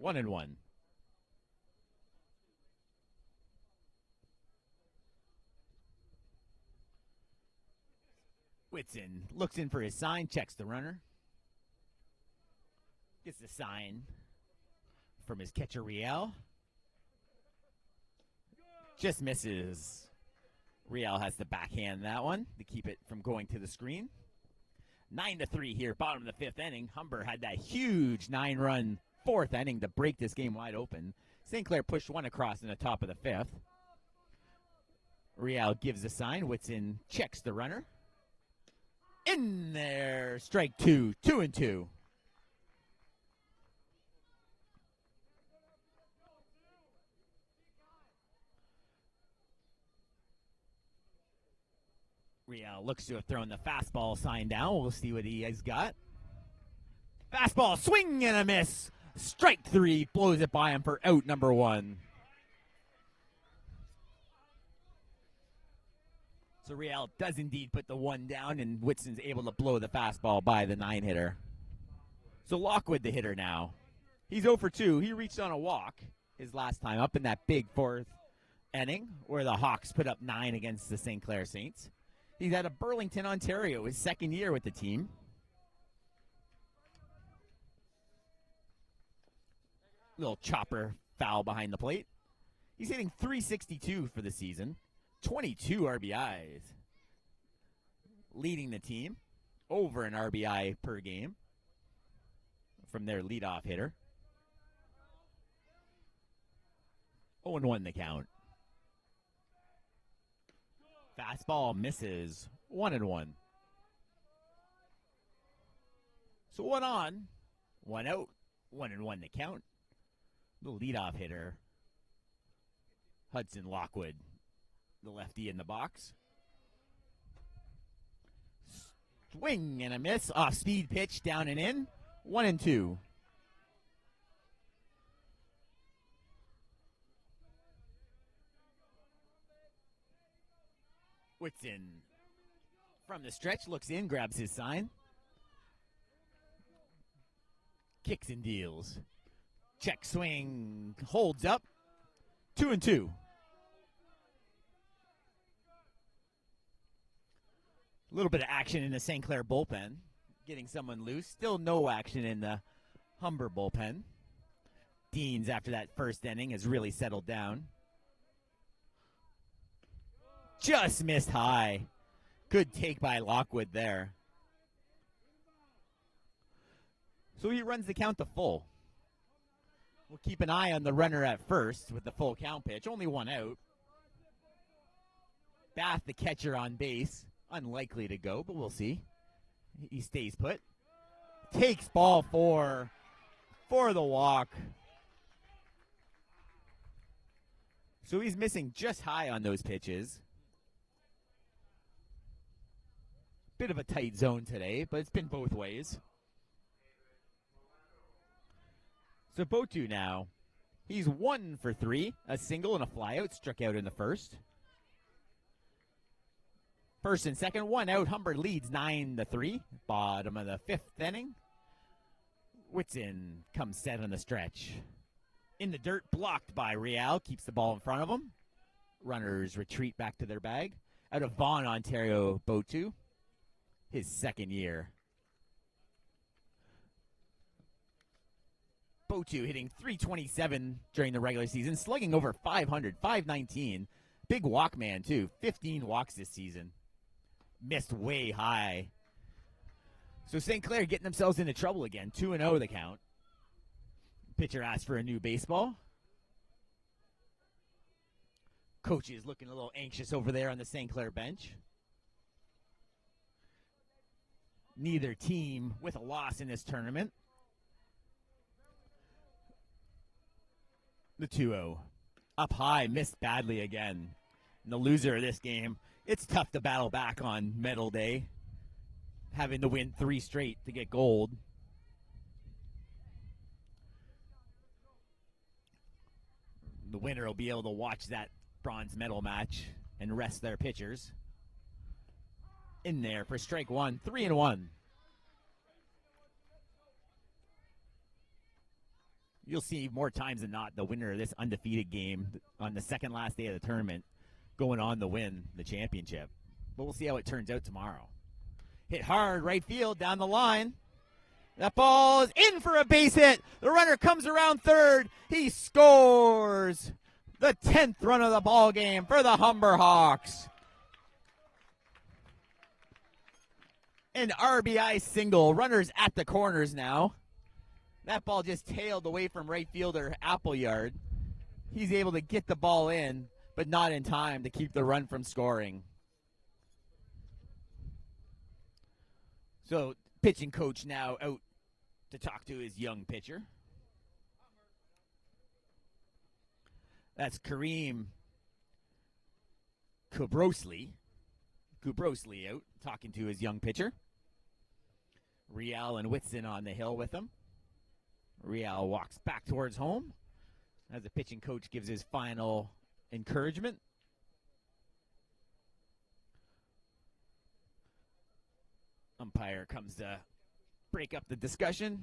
1-1. Whitson looks in for his sign, checks the runner. Gets the sign from his catcher, Real. Just misses. Real has to backhand that one to keep it from going to the screen. 9-3 here, bottom of the 5th inning. Humber had that huge 9-run 4th inning to break this game wide open. St. Clair pushed one across in the top of the 5th. Real gives the sign. Whitson checks the runner. In there. Strike 2. 2-2. Real looks to have thrown the fastball sign down. We'll see what he has got. Fastball, swing and a miss. Strike 3, blows it by him for out number 1. So Real does indeed put the 1 down, and Whitson's able to blow the fastball by the 9-hitter. So Lockwood the hitter now. He's 0 for 2. He reached on a walk his last time up in that big fourth inning where the Hawks put up 9 against the St. Clair Saints. He's out of Burlington, Ontario, his second year with the team. Little chopper foul behind the plate. He's hitting .362 for the season, 22 RBIs, leading the team over an RBI per game from their leadoff hitter. 0-1 the count. Fastball misses. 1-1. So 1 on, 1 out, 1-1 the count. The leadoff hitter, Hudson Lockwood, the lefty in the box. Swing and a miss. Off speed pitch down and in. 1-2. Whitson from the stretch looks in, grabs his sign. Kicks and deals. Check swing, holds up. 2-2. A little bit of action in the St. Clair bullpen, getting someone loose. Still no action in the Humber bullpen. Deans, after that first inning, has really settled down. Just missed high. Good take by Lockwood there. So he runs the count to full. We'll keep an eye on the runner at first with the full count pitch. Only 1 out. Bath, the catcher, on base. Unlikely to go, but we'll see. He stays put. Takes ball 4 for the walk. So he's missing just high on those pitches. Bit of a tight zone today, but it's been both ways. So Botu now, he's 1 for 3, a single and a flyout, struck out in the first. First and second, 1 out. Humber leads 9-3. Bottom of the 5th inning. Whitson comes set on the stretch. In the dirt, blocked by Real, keeps the ball in front of him. Runners retreat back to their bag. Out of Vaughan, Ontario, Botu, his second year. Botu hitting .327 during the regular season, slugging over 500, .519. Big walk man, too. 15 walks this season. Missed way high. So St. Clair getting themselves into trouble again. 2-0 the count. Pitcher asked for a new baseball. Coach is looking a little anxious over there on the St. Clair bench. Neither team with a loss in this tournament. The 2-0. Up high, missed badly again. And the loser of this game, it's tough to battle back on medal day. Having to win 3 straight to get gold. The winner will be able to watch that bronze medal match and rest their pitchers. In there for strike 1, 3-1. You'll see more times than not the winner of this undefeated game on the second last day of the tournament going on to win the championship. But we'll see how it turns out tomorrow. Hit hard, right field, down the line. That ball is in for a base hit. The runner comes around third. He scores the 10th run of the ball game for the Humber Hawks. An RBI single. Runners at the corners now. That ball just tailed away from right fielder Appleyard. He's able to get the ball in, but not in time to keep the run from scoring. So, pitching coach now out to talk to his young pitcher. That's Kareem Kubrosli. Kubrosli out, talking to his young pitcher. Real and Whitson on the hill with him. Real walks back towards home as the pitching coach gives his final encouragement. Umpire comes to break up the discussion.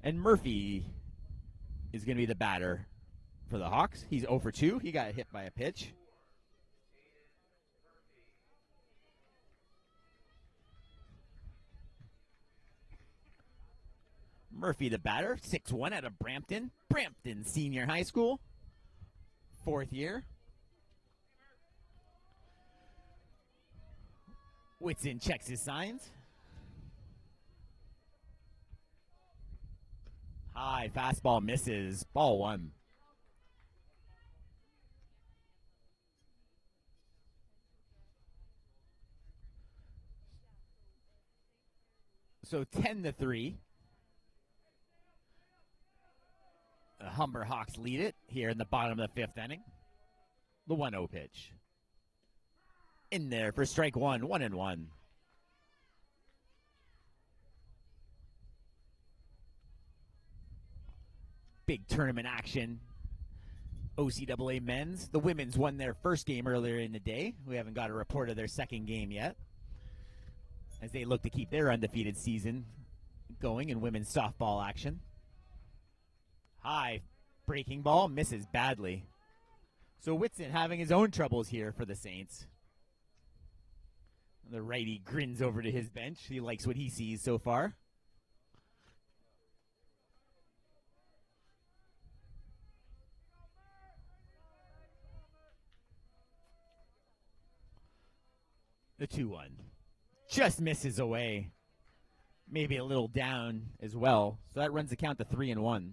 And Murphy is going to be the batter for the Hawks. He's 0 for 2. He got hit by a pitch. Murphy, the batter, 6'1", out of Brampton Senior High School, 4th year. Whitson checks his signs. High fastball misses. Ball 1. So 10-3. The Humber Hawks lead it here in the bottom of the 5th inning. The 1-0 pitch. In there for strike 1, 1-1. Big tournament action. OCAA men's. The women's won their first game earlier in the day. We haven't got a report of their second game yet, as they look to keep their undefeated season going in women's softball action. High breaking ball, misses badly. So Whitson having his own troubles here for the Saints. The righty grins over to his bench. He likes what he sees so far. The 2-1. Just misses away. Maybe a little down as well. So that runs the count to 3-1.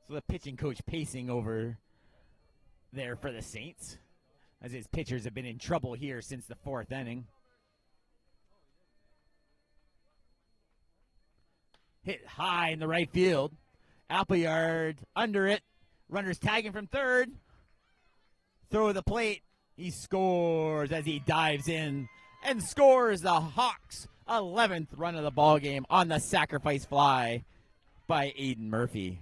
So the pitching coach pacing over there for the Saints, as his pitchers have been in trouble here since the 4th inning. Hit high in the right field. Appleyard under it. Runners tagging from third. Throw the plate. He scores as he dives in and scores the Hawks' 11th run of the ball game on the sacrifice fly by Aiden Murphy.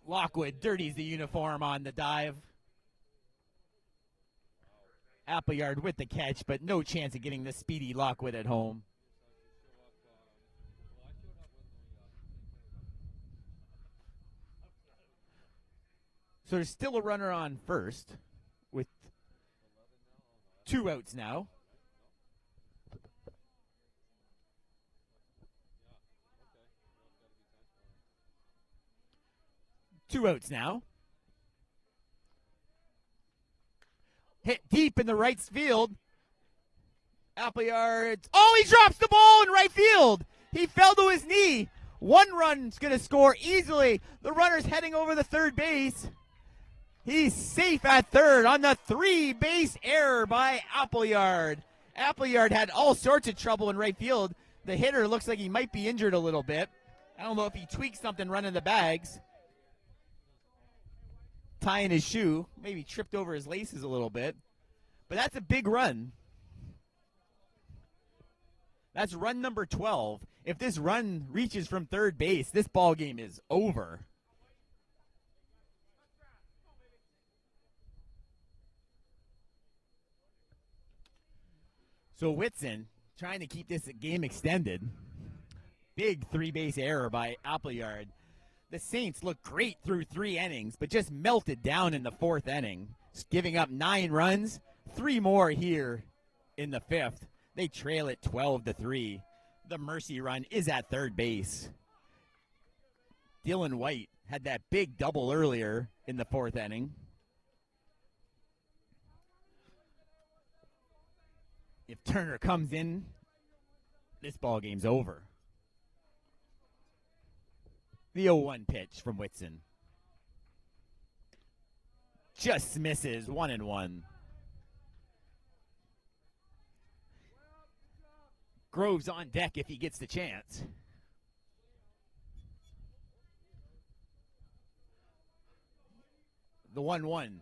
Lockwood dirties the uniform on the dive. Appleyard with the catch, but no chance of getting the speedy Lockwood at home. So there's still a runner on first with 2 outs now. Two outs now. Hit deep in the right field. Appleyard. Oh, he drops the ball in right field. He fell to his knee. 1 run's going to score easily. The runner's heading over the third base. He's safe at third on the 3-base error by Appleyard. Appleyard had all sorts of trouble in right field. The hitter looks like he might be injured a little bit. I don't know if he tweaked something running the bags. Tying his shoe. Maybe tripped over his laces a little bit. But that's a big run. That's run number 12. If this run reaches from third base, this ball game is over. So Whitson trying to keep this game extended. Big 3-base error by Appleyard. The Saints looked great through 3 innings, but just melted down in the 4th inning, giving up 9 runs, 3 more here in the 5th. They trail it 12-3. The mercy run is at third base. Dylan White had that big double earlier in the 4th inning. If Turner comes in, this ball game's over. The 0-1 pitch from Whitson. Just misses, 1-1. Groves on deck if he gets the chance. The 1-1.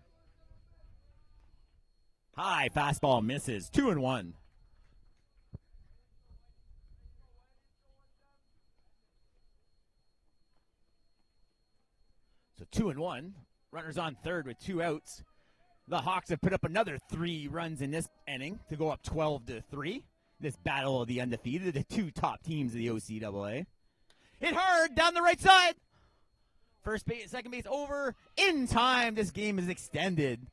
High fastball misses, 2-1. So 2-1. Runners on third with 2 outs. The Hawks have put up another 3 runs in this inning to go up 12-3. This battle of the undefeated, the 2 top teams of the OCAA. Hit hard down the right side. First base, second base over in time. This game is extended.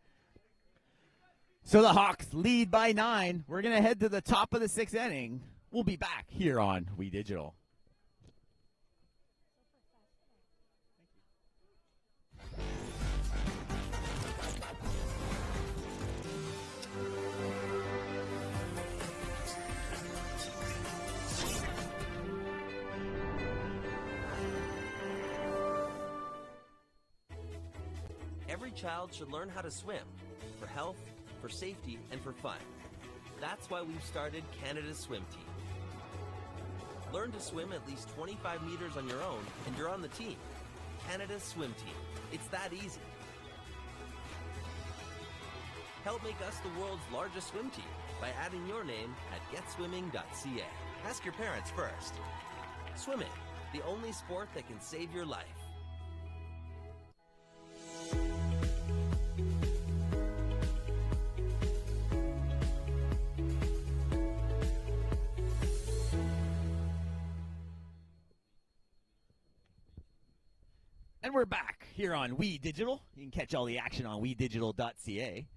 So the Hawks lead by 9. We're going to head to the top of the 6th inning. We'll be back here on We Digital. Every child should learn how to swim for health, for safety, and for fun. That's why we've started Canada's Swim Team. Learn to swim at least 25 meters on your own, and you're on the team. Canada's Swim Team. It's that easy. Help make us the world's largest swim team by adding your name at getswimming.ca. Ask your parents first. Swimming, the only sport that can save your life. And we're back here on We Digital. You can catch all the action on wedigital.ca.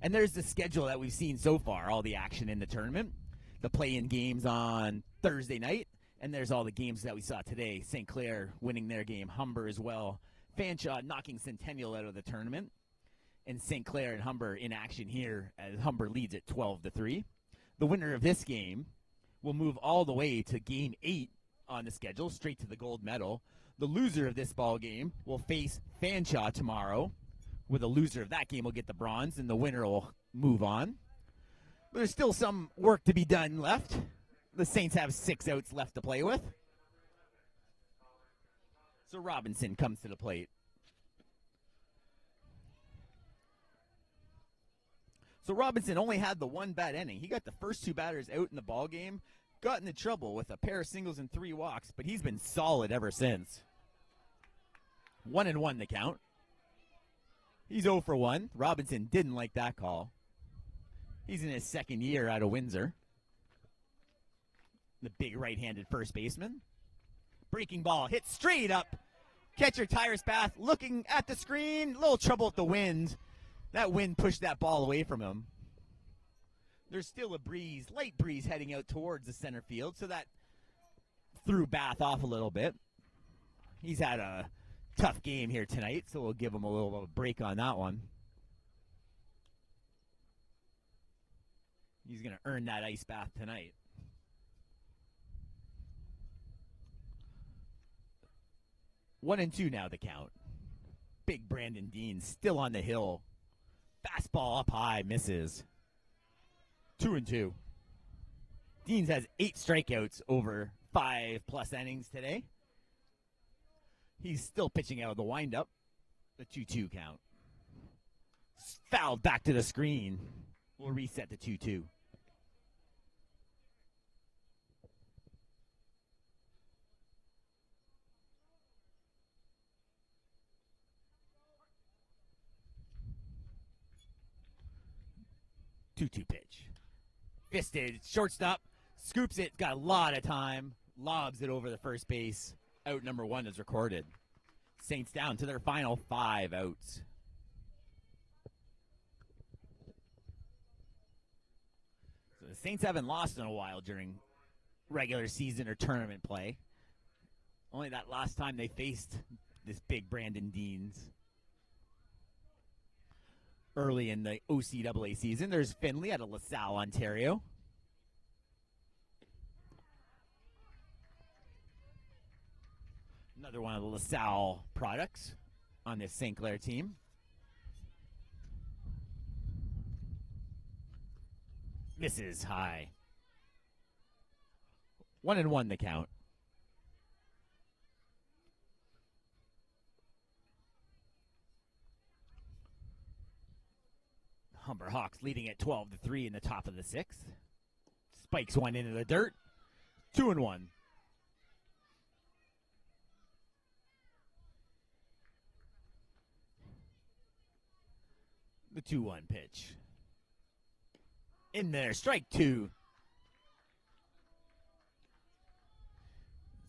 And there's the schedule that we've seen so far, all the action in the tournament. The play-in games on Thursday night, and there's all the games that we saw today. St. Clair winning their game, Humber as well. Fanshawe knocking Centennial out of the tournament. And St. Clair and Humber in action here as Humber leads at 12-3. The winner of this game will move all the way to Game 8 on the schedule, straight to the gold medal. The loser of this ball game will face Fanshawe tomorrow, where the loser of that game will get the bronze, and the winner will move on. But there's still some work to be done left. The Saints have 6 outs left to play with. So Robinson comes to the plate. So Robinson only had the 1 bad inning. He got the first 2 batters out in the ball game, got into trouble with a pair of singles and 3 walks, but he's been solid ever since. 1-1 the count. He's 0 for 1. Robinson didn't like that call. He's in his 2nd year out of Windsor. The big right-handed first baseman. Breaking ball hit straight up. Catcher Tyrus Bath looking at the screen. A little trouble with the wind. That wind pushed that ball away from him. There's still a breeze, light breeze heading out towards the center field, so that threw Bath off a little bit. He's had a tough game here tonight, so we'll give him a little break on that one. He's going to earn that ice bath tonight. One and two now the count. Big Brandon Dean still on the hill. Fastball up high, misses. 2-2. Deans has 8 strikeouts over 5+ innings today. He's still pitching out of the windup. The 2-2 count. Fouled back to the screen. We'll reset to 2-2. Pitch. Fisted, shortstop, scoops it, got a lot of time, lobs it over the first base. Out number 1 is recorded. Saints down to their final 5 outs. So the Saints haven't lost in a while during regular season or tournament play. Only that last time they faced this big Brandon Deans. Early in the OCAA season. There's Finley out of LaSalle, Ontario. Another one of the LaSalle products on this St. Clair team. Misses high. 1-1 the count. Humber Hawks leading at 12-3 in the top of the 6th. Spikes one into the dirt. 2-1. The 2-1 pitch. In there, strike two.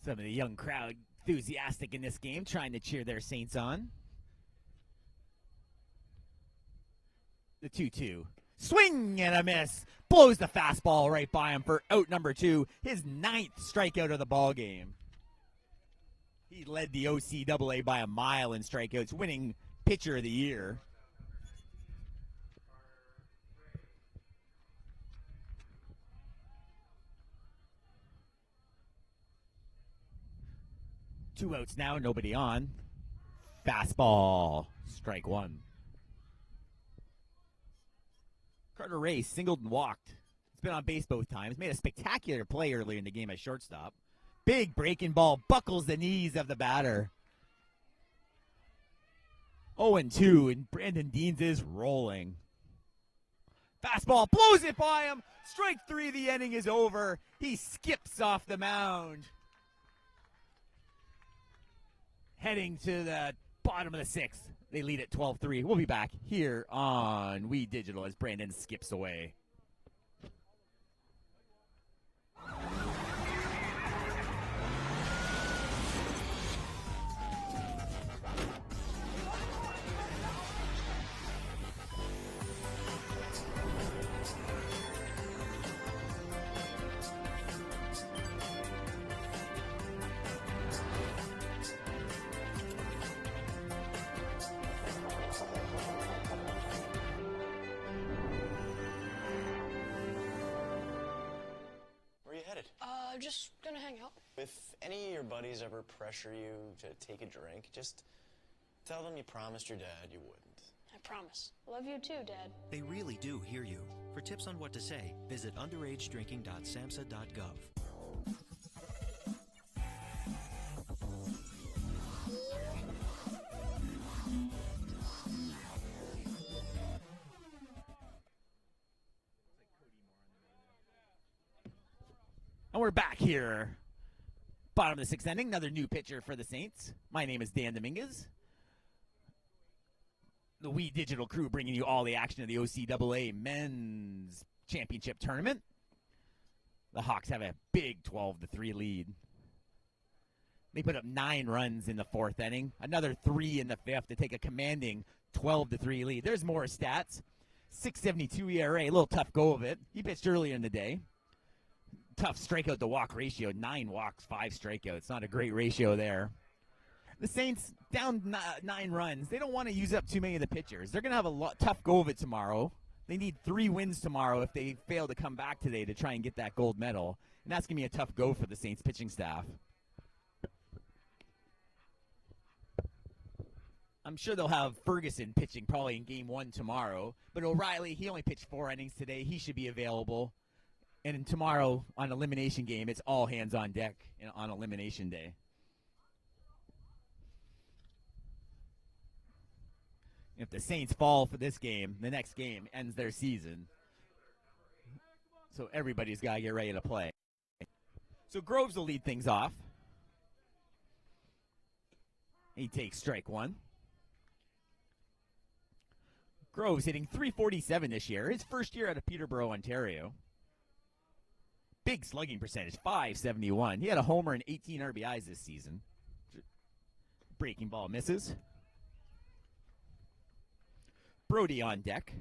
Some of the young crowd enthusiastic in this game, trying to cheer their Saints on. The 2-2. Swing and a miss. Blows the fastball right by him for out number 2. His 9th strikeout of the ball game. He led the OCAA by a mile in strikeouts, winning pitcher of the year. Two outs now, nobody on. Fastball, strike one. Carter Ray singled and walked. He's been on base both times. Made a spectacular play earlier in the game at shortstop. Big breaking ball buckles the knees of the batter. 0-2, and Brandon Deans is rolling. Fastball blows it by him. Strike 3, the inning is over. He skips off the mound. Heading to the bottom of the 6th. They lead at 12-3. We'll be back here on We Digital as Brandon skips away. Just gonna hang out. If any of your buddies ever pressure you to take a drink, just tell them you promised your dad you wouldn't. I promise. Love you too, Dad. They really do hear you. For tips on what to say, visit underagedrinking.samhsa.gov. And we're back here. Bottom of the 6th inning. Another new pitcher for the Saints. My name is Dan Dominguez. The We Digital crew bringing you all the action of the OCAA Men's Championship Tournament. The Hawks have a big 12-3 lead. They put up 9 runs in the 4th inning. Another 3 in the 5th to take a commanding 12-3 lead. There's more stats. 6.72 ERA. A little tough go of it. He pitched earlier in the day. Tough strikeout to walk ratio. 9 walks, 5 strikeouts. Not a great ratio there. The Saints down 9 runs. They don't want to use up too many of the pitchers. They're going to have a tough go of it tomorrow. They need 3 wins tomorrow if they fail to come back today to try and get that gold medal. And that's going to be a tough go for the Saints pitching staff. I'm sure they'll have Ferguson pitching probably in game 1 tomorrow. But O'Reilly, he only pitched 4 innings today. He should be available. And tomorrow on elimination game, it's all hands on deck on elimination day. If the Saints fall for this game, the next game ends their season. So everybody's got to get ready to play. So Groves will lead things off. He takes strike 1. Groves hitting .347 this year. His first year out of Peterborough, Ontario. Big slugging percentage, .571. He had a homer and 18 RBIs this season. Breaking ball misses. Brody on deck.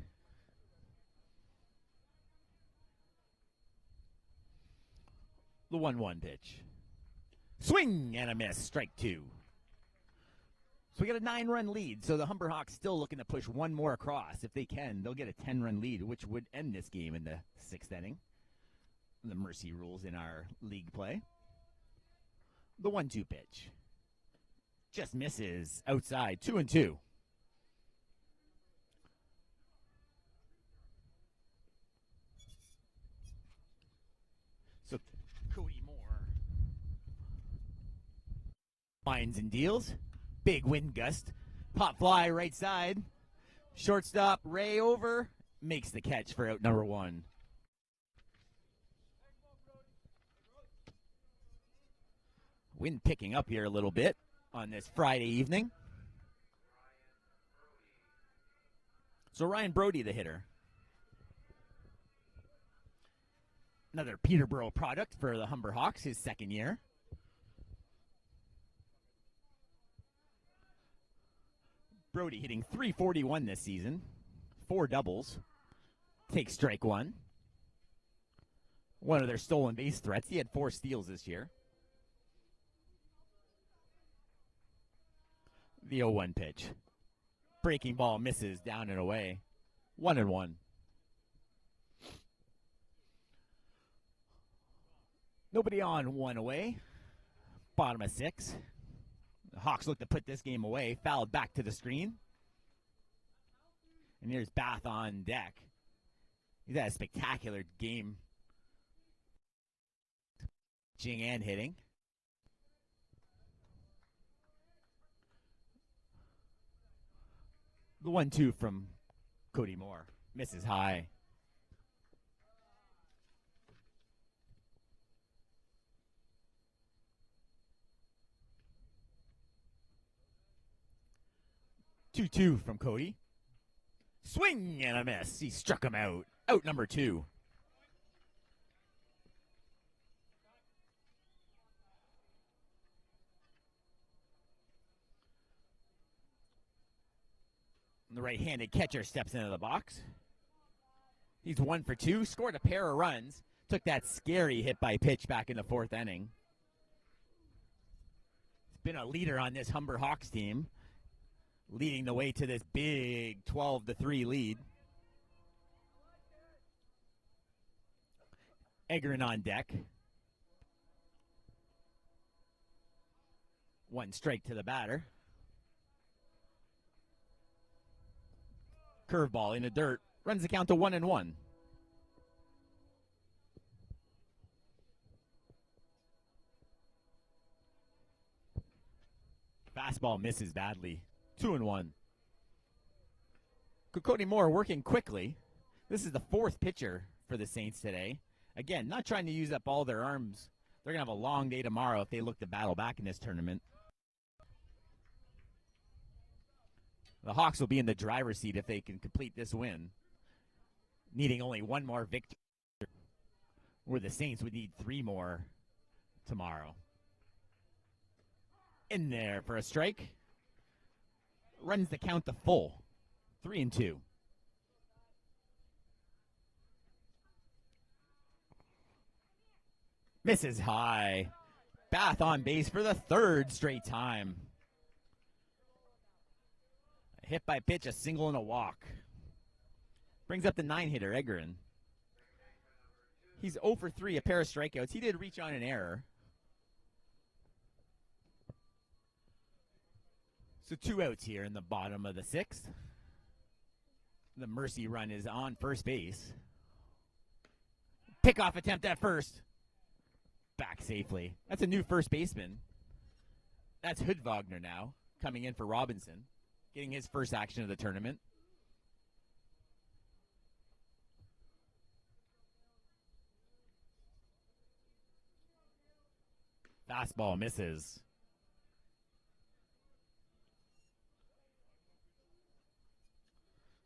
The 1-1 pitch. Swing and a miss, strike 2. So we got a 9-run lead. So the Humber Hawks still looking to push one more across. If they can, they'll get a 10-run lead, which would end this game in the 6th inning. The mercy rules in our league play. The 1-2 pitch. Just misses outside, 2-2. So Cody Moore finds and deals. Big wind gust. Pop fly right side. Shortstop Ray over. Makes the catch for out number 1. Wind picking up here a little bit on this Friday evening. So Ryan Brody, the hitter. Another Peterborough product for the Humber Hawks, his second year. Brody hitting .341 this season. 4 doubles. Takes strike one. One of their stolen base threats. He had 4 steals this year. The 0-1 pitch. Breaking ball misses down and away. 1-1. Nobody on, 1 away. Bottom of 6. The Hawks look to put this game away. Fouled back to the screen. And here's Bath on deck. He's had a spectacular game. Pitching and hitting. The 1-2 from Cody Moore. Misses high. Two from Cody. Swing and a miss. He struck him out. Out number 2. The right-handed catcher steps into the box. He's 1 for 2. Scored a pair of runs. Took that scary hit by pitch back in the 4th inning. He's been a leader on this Humber Hawks team, leading the way to this big 12-3 lead. Eggerin on deck. 1 strike to the batter. Curveball in the dirt. Runs the count to 1-1. Fastball misses badly. 2-1. Cody Moore working quickly. This is the 4th pitcher for the Saints today. Again, not trying to use up all their arms. They're going to have a long day tomorrow if they look to battle back in this tournament. The Hawks will be in the driver's seat if they can complete this win, needing only 1 more victory, where the Saints would need 3 more tomorrow. In there for a strike. Runs the count to full. 3-2. Misses high. Bath on base for the 3rd straight time. A hit by pitch, a single and a walk. Brings up the 9-hitter, Eggerin. He's 0 for 3, a pair of strikeouts. He did reach on an error. So 2 outs here in the bottom of the 6th. The mercy run is on first base. Pickoff attempt at first. Back safely. That's a new first baseman. That's Hood Wagner now, coming in for Robinson, getting his first action of the tournament. Fastball misses.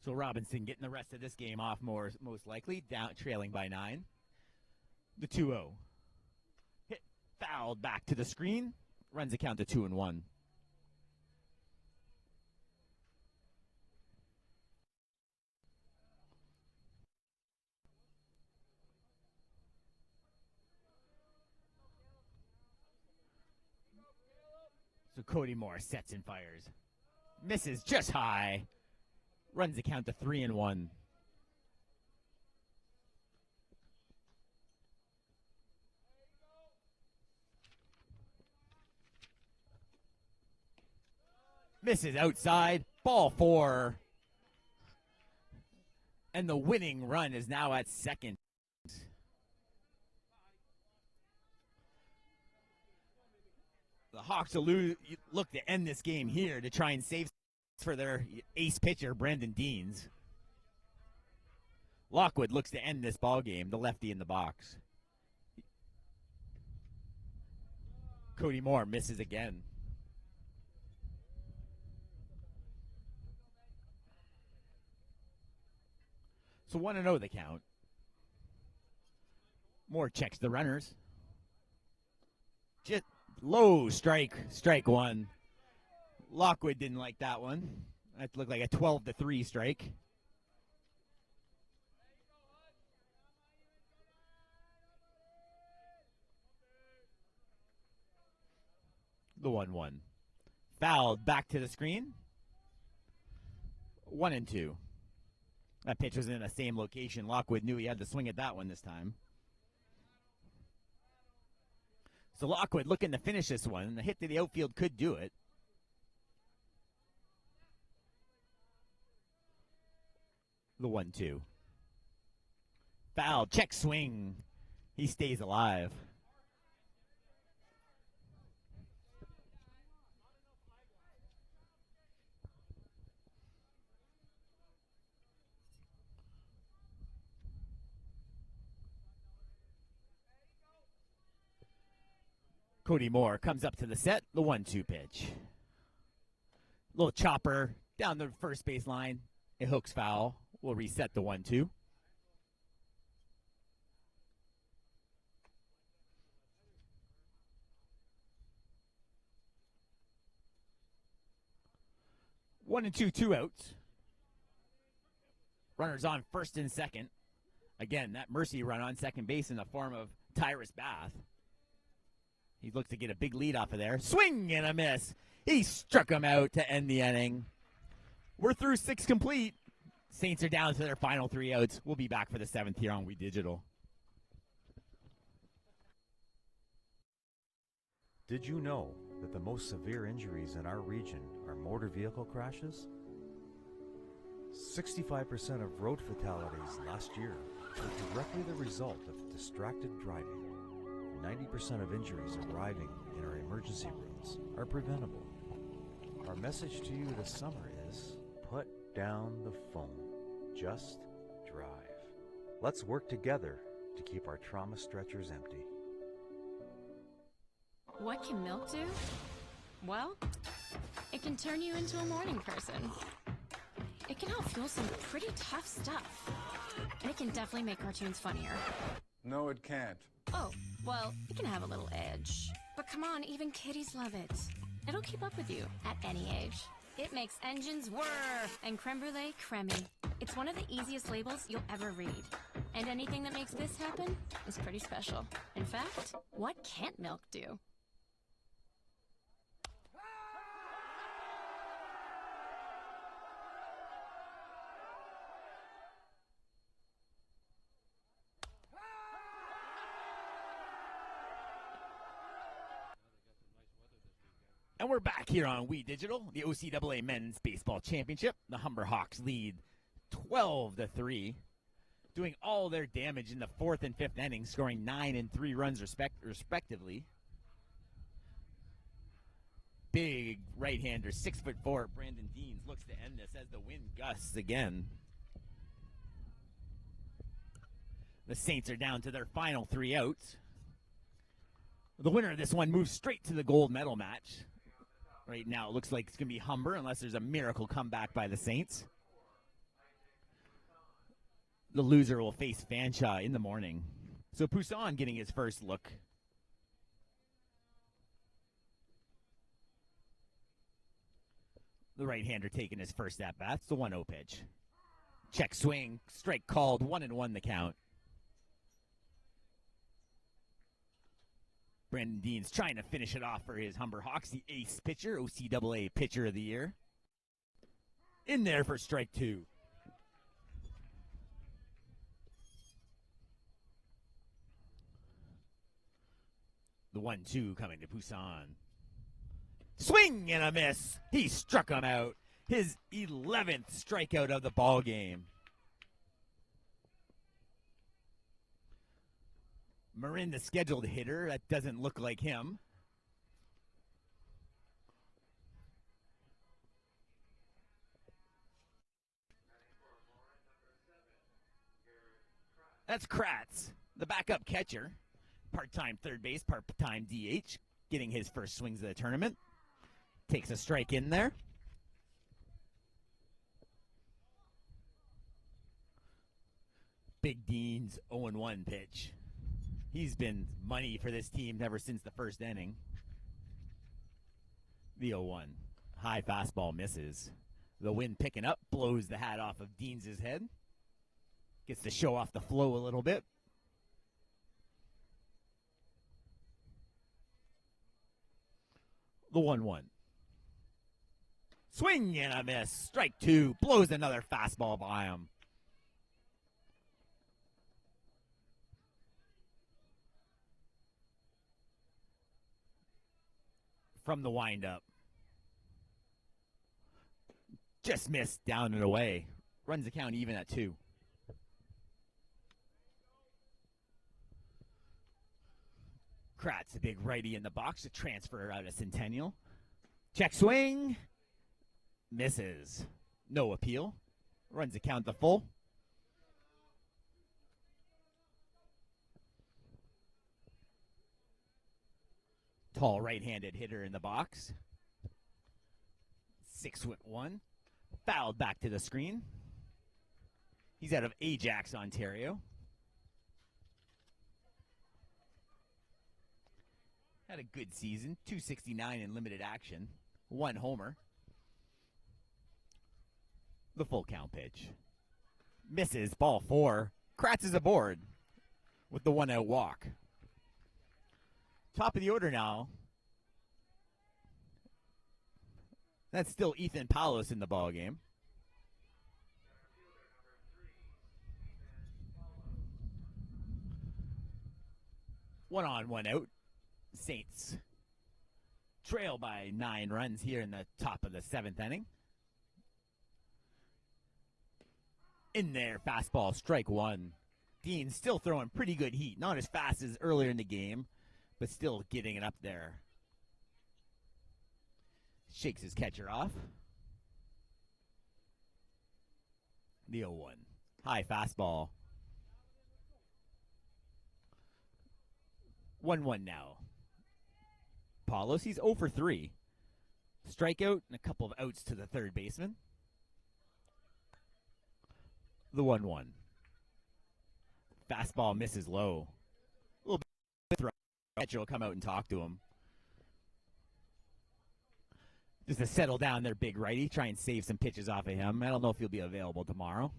So Robinson getting the rest of this game off most likely, down trailing by 9. The 2-0. Hit fouled back to the screen. Runs the count to 2-1. So Cody Moore sets and fires. Misses just high. Runs the count to 3-1. Misses outside. Ball 4. And the winning run is now at second. The Hawks will look to end this game here to try and save for their ace pitcher, Brandon Deans. Lockwood looks to end this ball game, the lefty in the box. Cody Moore misses again. So 1-0 the count. Moore checks the runners. Just low strike. Strike one. Lockwood didn't like that one. That looked like a 12-3 strike. The 1-1. Fouled back to the screen. 1-2. That pitch was in the same location. Lockwood knew he had to swing at that one this time. So Lockwood looking to finish this one. The hit to the outfield could do it. The 1-2. Foul. Check swing. He stays alive. Cody Moore comes up to the set, the 1-2 pitch. Little chopper down the first base line. It hooks foul. We'll reset the 1-2. One and two outs. Runners on first and second. Again, that mercy run on second base in the form of Tyrus Bath. He looks to get a big lead off of there. Swing and a miss. He struck him out to end the inning. We're through 6 complete. Saints are down to their final 3 outs. We'll be back for the 7th here on We Digital. Did you know that the most severe injuries in our region are motor vehicle crashes? 65% of road fatalities last year were directly the result of distracted driving. 90% of injuries arriving in our emergency rooms are preventable. Our message to you this summer is put down the phone. Just drive. Let's work together to keep our trauma stretchers empty. What can milk do? Well, it can turn you into a morning person. It can help fuel some pretty tough stuff. And it can definitely make cartoons funnier. No, it can't. Oh, well, it can have a little edge. But come on, even kiddies love it. It'll keep up with you at any age. It makes engines whir and creme brulee creamy. It's one of the easiest labels you'll ever read. And anything that makes this happen is pretty special. In fact, what can't milk do? And we're back here on We Digital, the OCAA Men's Baseball Championship. The Humber Hawks lead 12-3, doing all their damage in the 4th and 5th innings, scoring 9 and 3 runs respectively. Big right-hander, 6'4", Brandon Deans looks to end this as the wind gusts again. The Saints are down to their final 3 outs. The winner of this one moves straight to the gold medal match. Right now, it looks like it's going to be Humber, unless there's a miracle comeback by the Saints. The loser will face Fanshawe in the morning. So Poussin getting his first look. The right-hander taking his first at-bat. It's the 1-0 pitch. Check swing, strike called, 1-1 the count. Brandon Deans trying to finish it off for his Humber Hawks, the ace pitcher, OCAA Pitcher of the Year. In there for strike 2. The 1-2 coming to Poussin. Swing and a miss. He struck him out. His 11th strikeout of the ball game. Marin, the scheduled hitter, that doesn't look like him. That's Kratz, the backup catcher. Part-time third base, part-time DH, getting his first swings of the tournament. Takes a strike in there. Big Dean's 0-1 pitch. He's been money for this team ever since the first inning. The 0-1. High fastball misses. The wind picking up, blows the hat off of Dean's head. Gets to show off the flow a little bit. The 1-1. Swing and a miss. Strike two. Blows another fastball by him. From the windup. Just missed down and away. Runs the count even at 2. Kratz, a big righty in the box to transfer out of Centennial. Check swing. Misses. No appeal. Runs the count to full. Tall right-handed hitter in the box. 6'1". Fouled back to the screen. He's out of Ajax, Ontario. Had a good season. 269 in limited action. 1 homer. The full count pitch. Misses. Ball 4. Kratz is aboard with the 1-out walk. Top of the order now. That's still Ethan Palos in the ball game. One on, 1 out. Saints trail by 9 runs here in the top of the 7th inning. In there, fastball, strike 1. Dean still throwing pretty good heat. Not as fast as earlier in the game, but still getting it up there. Shakes his catcher off. The 0-1. High fastball. 1-1 now. Palos, he's 0 for 3. Strikeout and a couple of outs to the third baseman. The 1-1. Fastball misses low. A little bit throw. Catcher will come out and talk to him. Just to settle down their big righty, try and save some pitches off of him. I don't know if he'll be available tomorrow.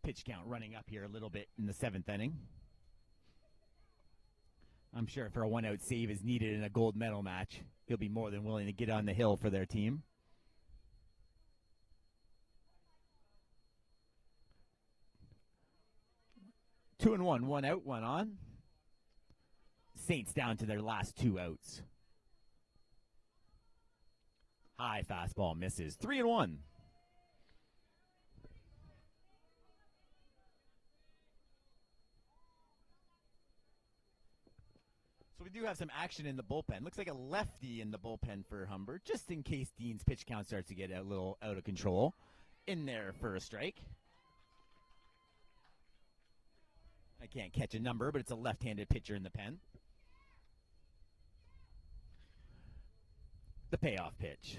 Pitch count running up here a little bit in the 7th inning. I'm sure if a 1-out save is needed in a gold medal match, he'll be more than willing to get on the hill for their team. Two and 1, 1 out, 1 on. Saints down to their last 2 outs. High fastball misses. 3 and 1. So we do have some action in the bullpen. Looks like a lefty in the bullpen for Humber, just in case Dean's pitch count starts to get a little out of control. In there for a strike. I can't catch a number, but it's a left-handed pitcher in the pen. The payoff pitch.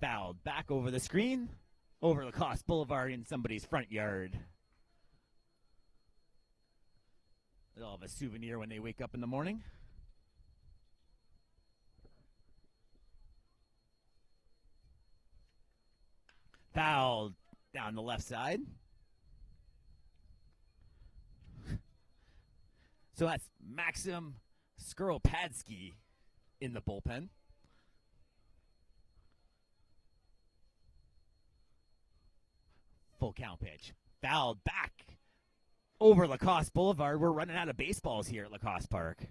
Fouled back over the screen, over Lacoste Boulevard in somebody's front yard. They'll have a souvenir when they wake up in the morning. Fouled down the left side. So that's Maxim Skoropadsky in the bullpen. Full count pitch. Fouled back over Lacoste Boulevard. We're running out of baseballs here at Lacoste Park.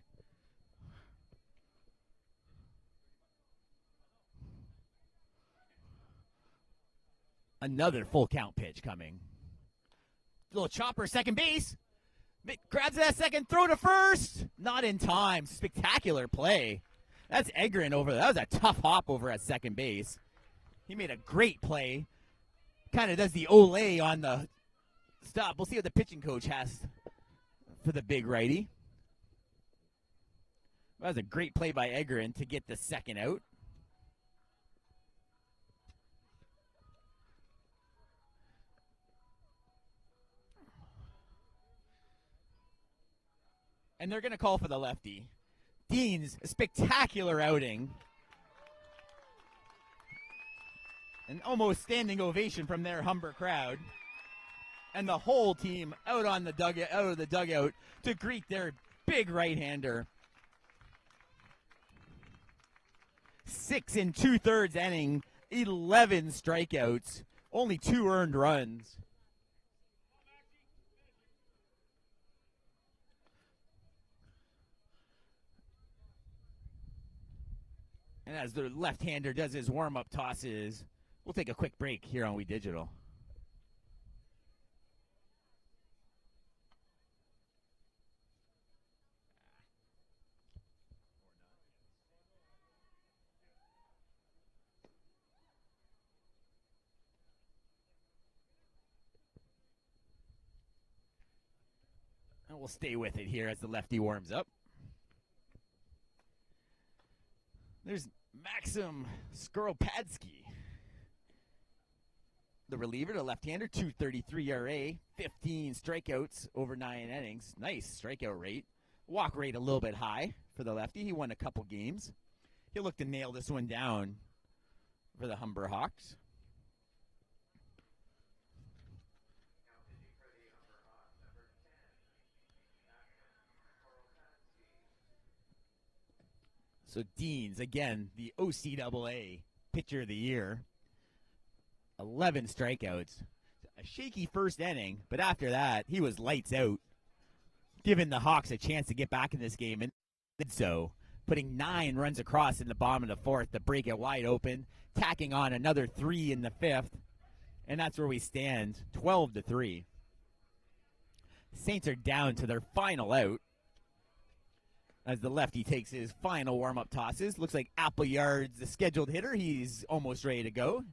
Another full count pitch coming. Little chopper, second base. Grabs that second, throw to first. Not in time. Spectacular play. That's Egrin over there. That was a tough hop over at second base. He made a great play. Kind of does the Olay on the stop. We'll see what the pitching coach has for the big righty. That was a great play by Egrin to get the second out. And they're going to call for the lefty. Dean's spectacular outing. An almost standing ovation from their Humber crowd. And the whole team out of the dugout to greet their big right-hander. 6 2/3 inning, 11 strikeouts, only 2 earned runs. And as the left-hander does his warm-up tosses, we'll take a quick break here on We Digital. And we'll stay with it here as the lefty warms up. There's Maxim Skoropadsky, the reliever, the left-hander, 2.33 ERA, 15 strikeouts over 9 innings. Nice strikeout rate. Walk rate a little bit high for the lefty. He won a couple games. He'll look to nail this one down for the Humber Hawks. So Deans, again, the OCAA Pitcher of the Year. 11 strikeouts. A shaky first inning, but after that, he was lights out, giving the Hawks a chance to get back in this game, and did so, putting 9 runs across in the bottom of the 4th to break it wide open, tacking on another 3 in the 5th, and that's where we stand, 12-3. Saints are down to their final out, as the lefty takes his final warm-up tosses. Looks like Appleyard's the scheduled hitter. He's almost ready to go.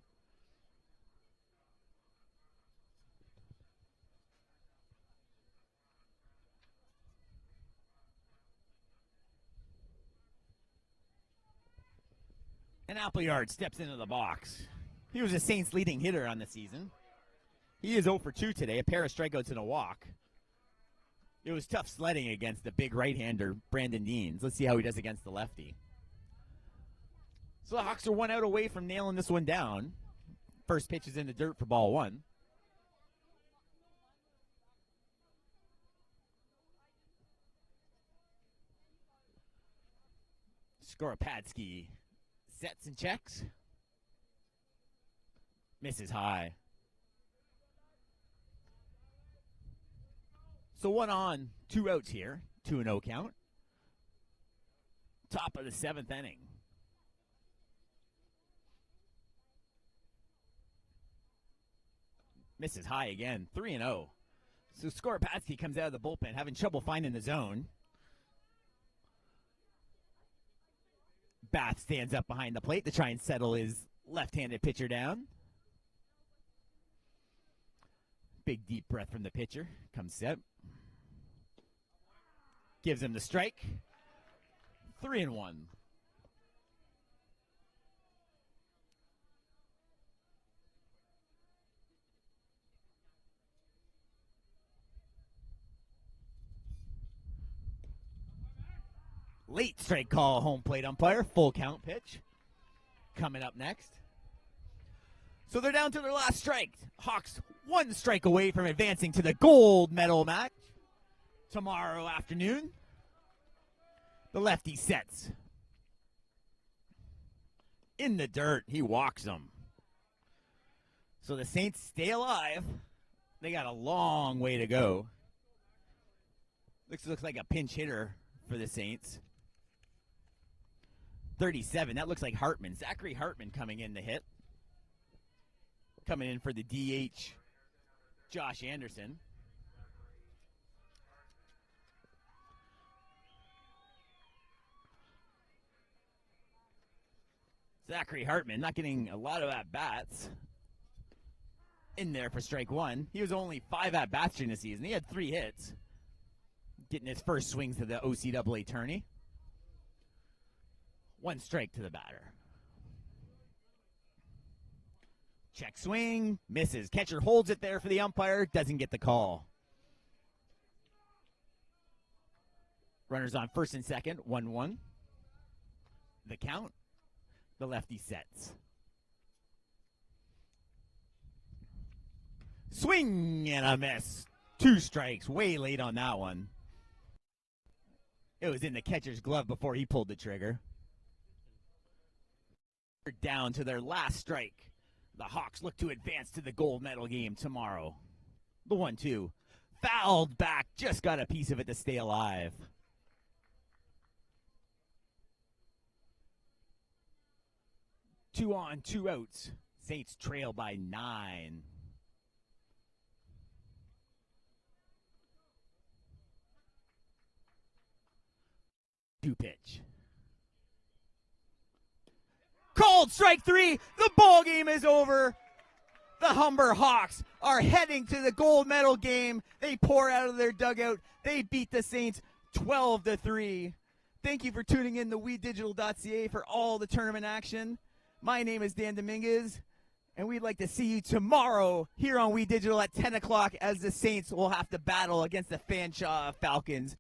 And Appleyard steps into the box. He was the Saints' leading hitter on the season. He is 0 for 2 today, a pair of strikeouts and a walk. It was tough sledding against the big right-hander, Brandon Deans. Let's see how he does against the lefty. So the Hawks are 1 out away from nailing this one down. First pitch is in the dirt for ball 1. Skoropadsky sets and checks. Misses high. So 1 on, 2 outs here. 2-0 count. Top of the 7th inning. Misses high again. 3-0. So Skoropadsky comes out of the bullpen, having trouble finding the zone. Bath stands up behind the plate to try and settle his left-handed pitcher down. Big deep breath from the pitcher. Comes set. Gives him the strike. 3-1. Late strike call, home plate umpire. Full count pitch. Coming up next. So they're down to their last strike. Hawks 1 strike away from advancing to the gold medal match tomorrow afternoon. The lefty sets. In the dirt, he walks them. So the Saints stay alive. They got a long way to go. Looks like a pinch hitter for the Saints. 37, that looks like Hartman. Zachary Hartman coming in to hit. Coming in for the DH, Josh Anderson. Zachary Hartman not getting a lot of at-bats in there for strike 1. He was only 5 at-bats during the season. He had 3 hits. Getting his first swings to the OCAA tourney. 1 strike to the batter. Check swing, misses. Catcher holds it there for the umpire, doesn't get the call. Runners on first and second, 1-1. The count. The lefty sets. Swing and a miss. 2 strikes. Way late on that one. It was in the catcher's glove before he pulled the trigger. Down to their last strike. The Hawks look to advance to the gold medal game tomorrow. The 1-2. Fouled back. Just got a piece of it to stay alive. Two on, 2 outs. Saints trail by 9. Pitch. Called strike 3. The ball game is over. The Humber Hawks are heading to the gold medal game. They pour out of their dugout. They beat the Saints 12-3. Thank you for tuning in to WeDigital.ca for all the tournament action. My name is Dan Dominguez, and we'd like to see you tomorrow here on WeDigital at 10 o'clock as the Saints will have to battle against the Fanshawe Falcons.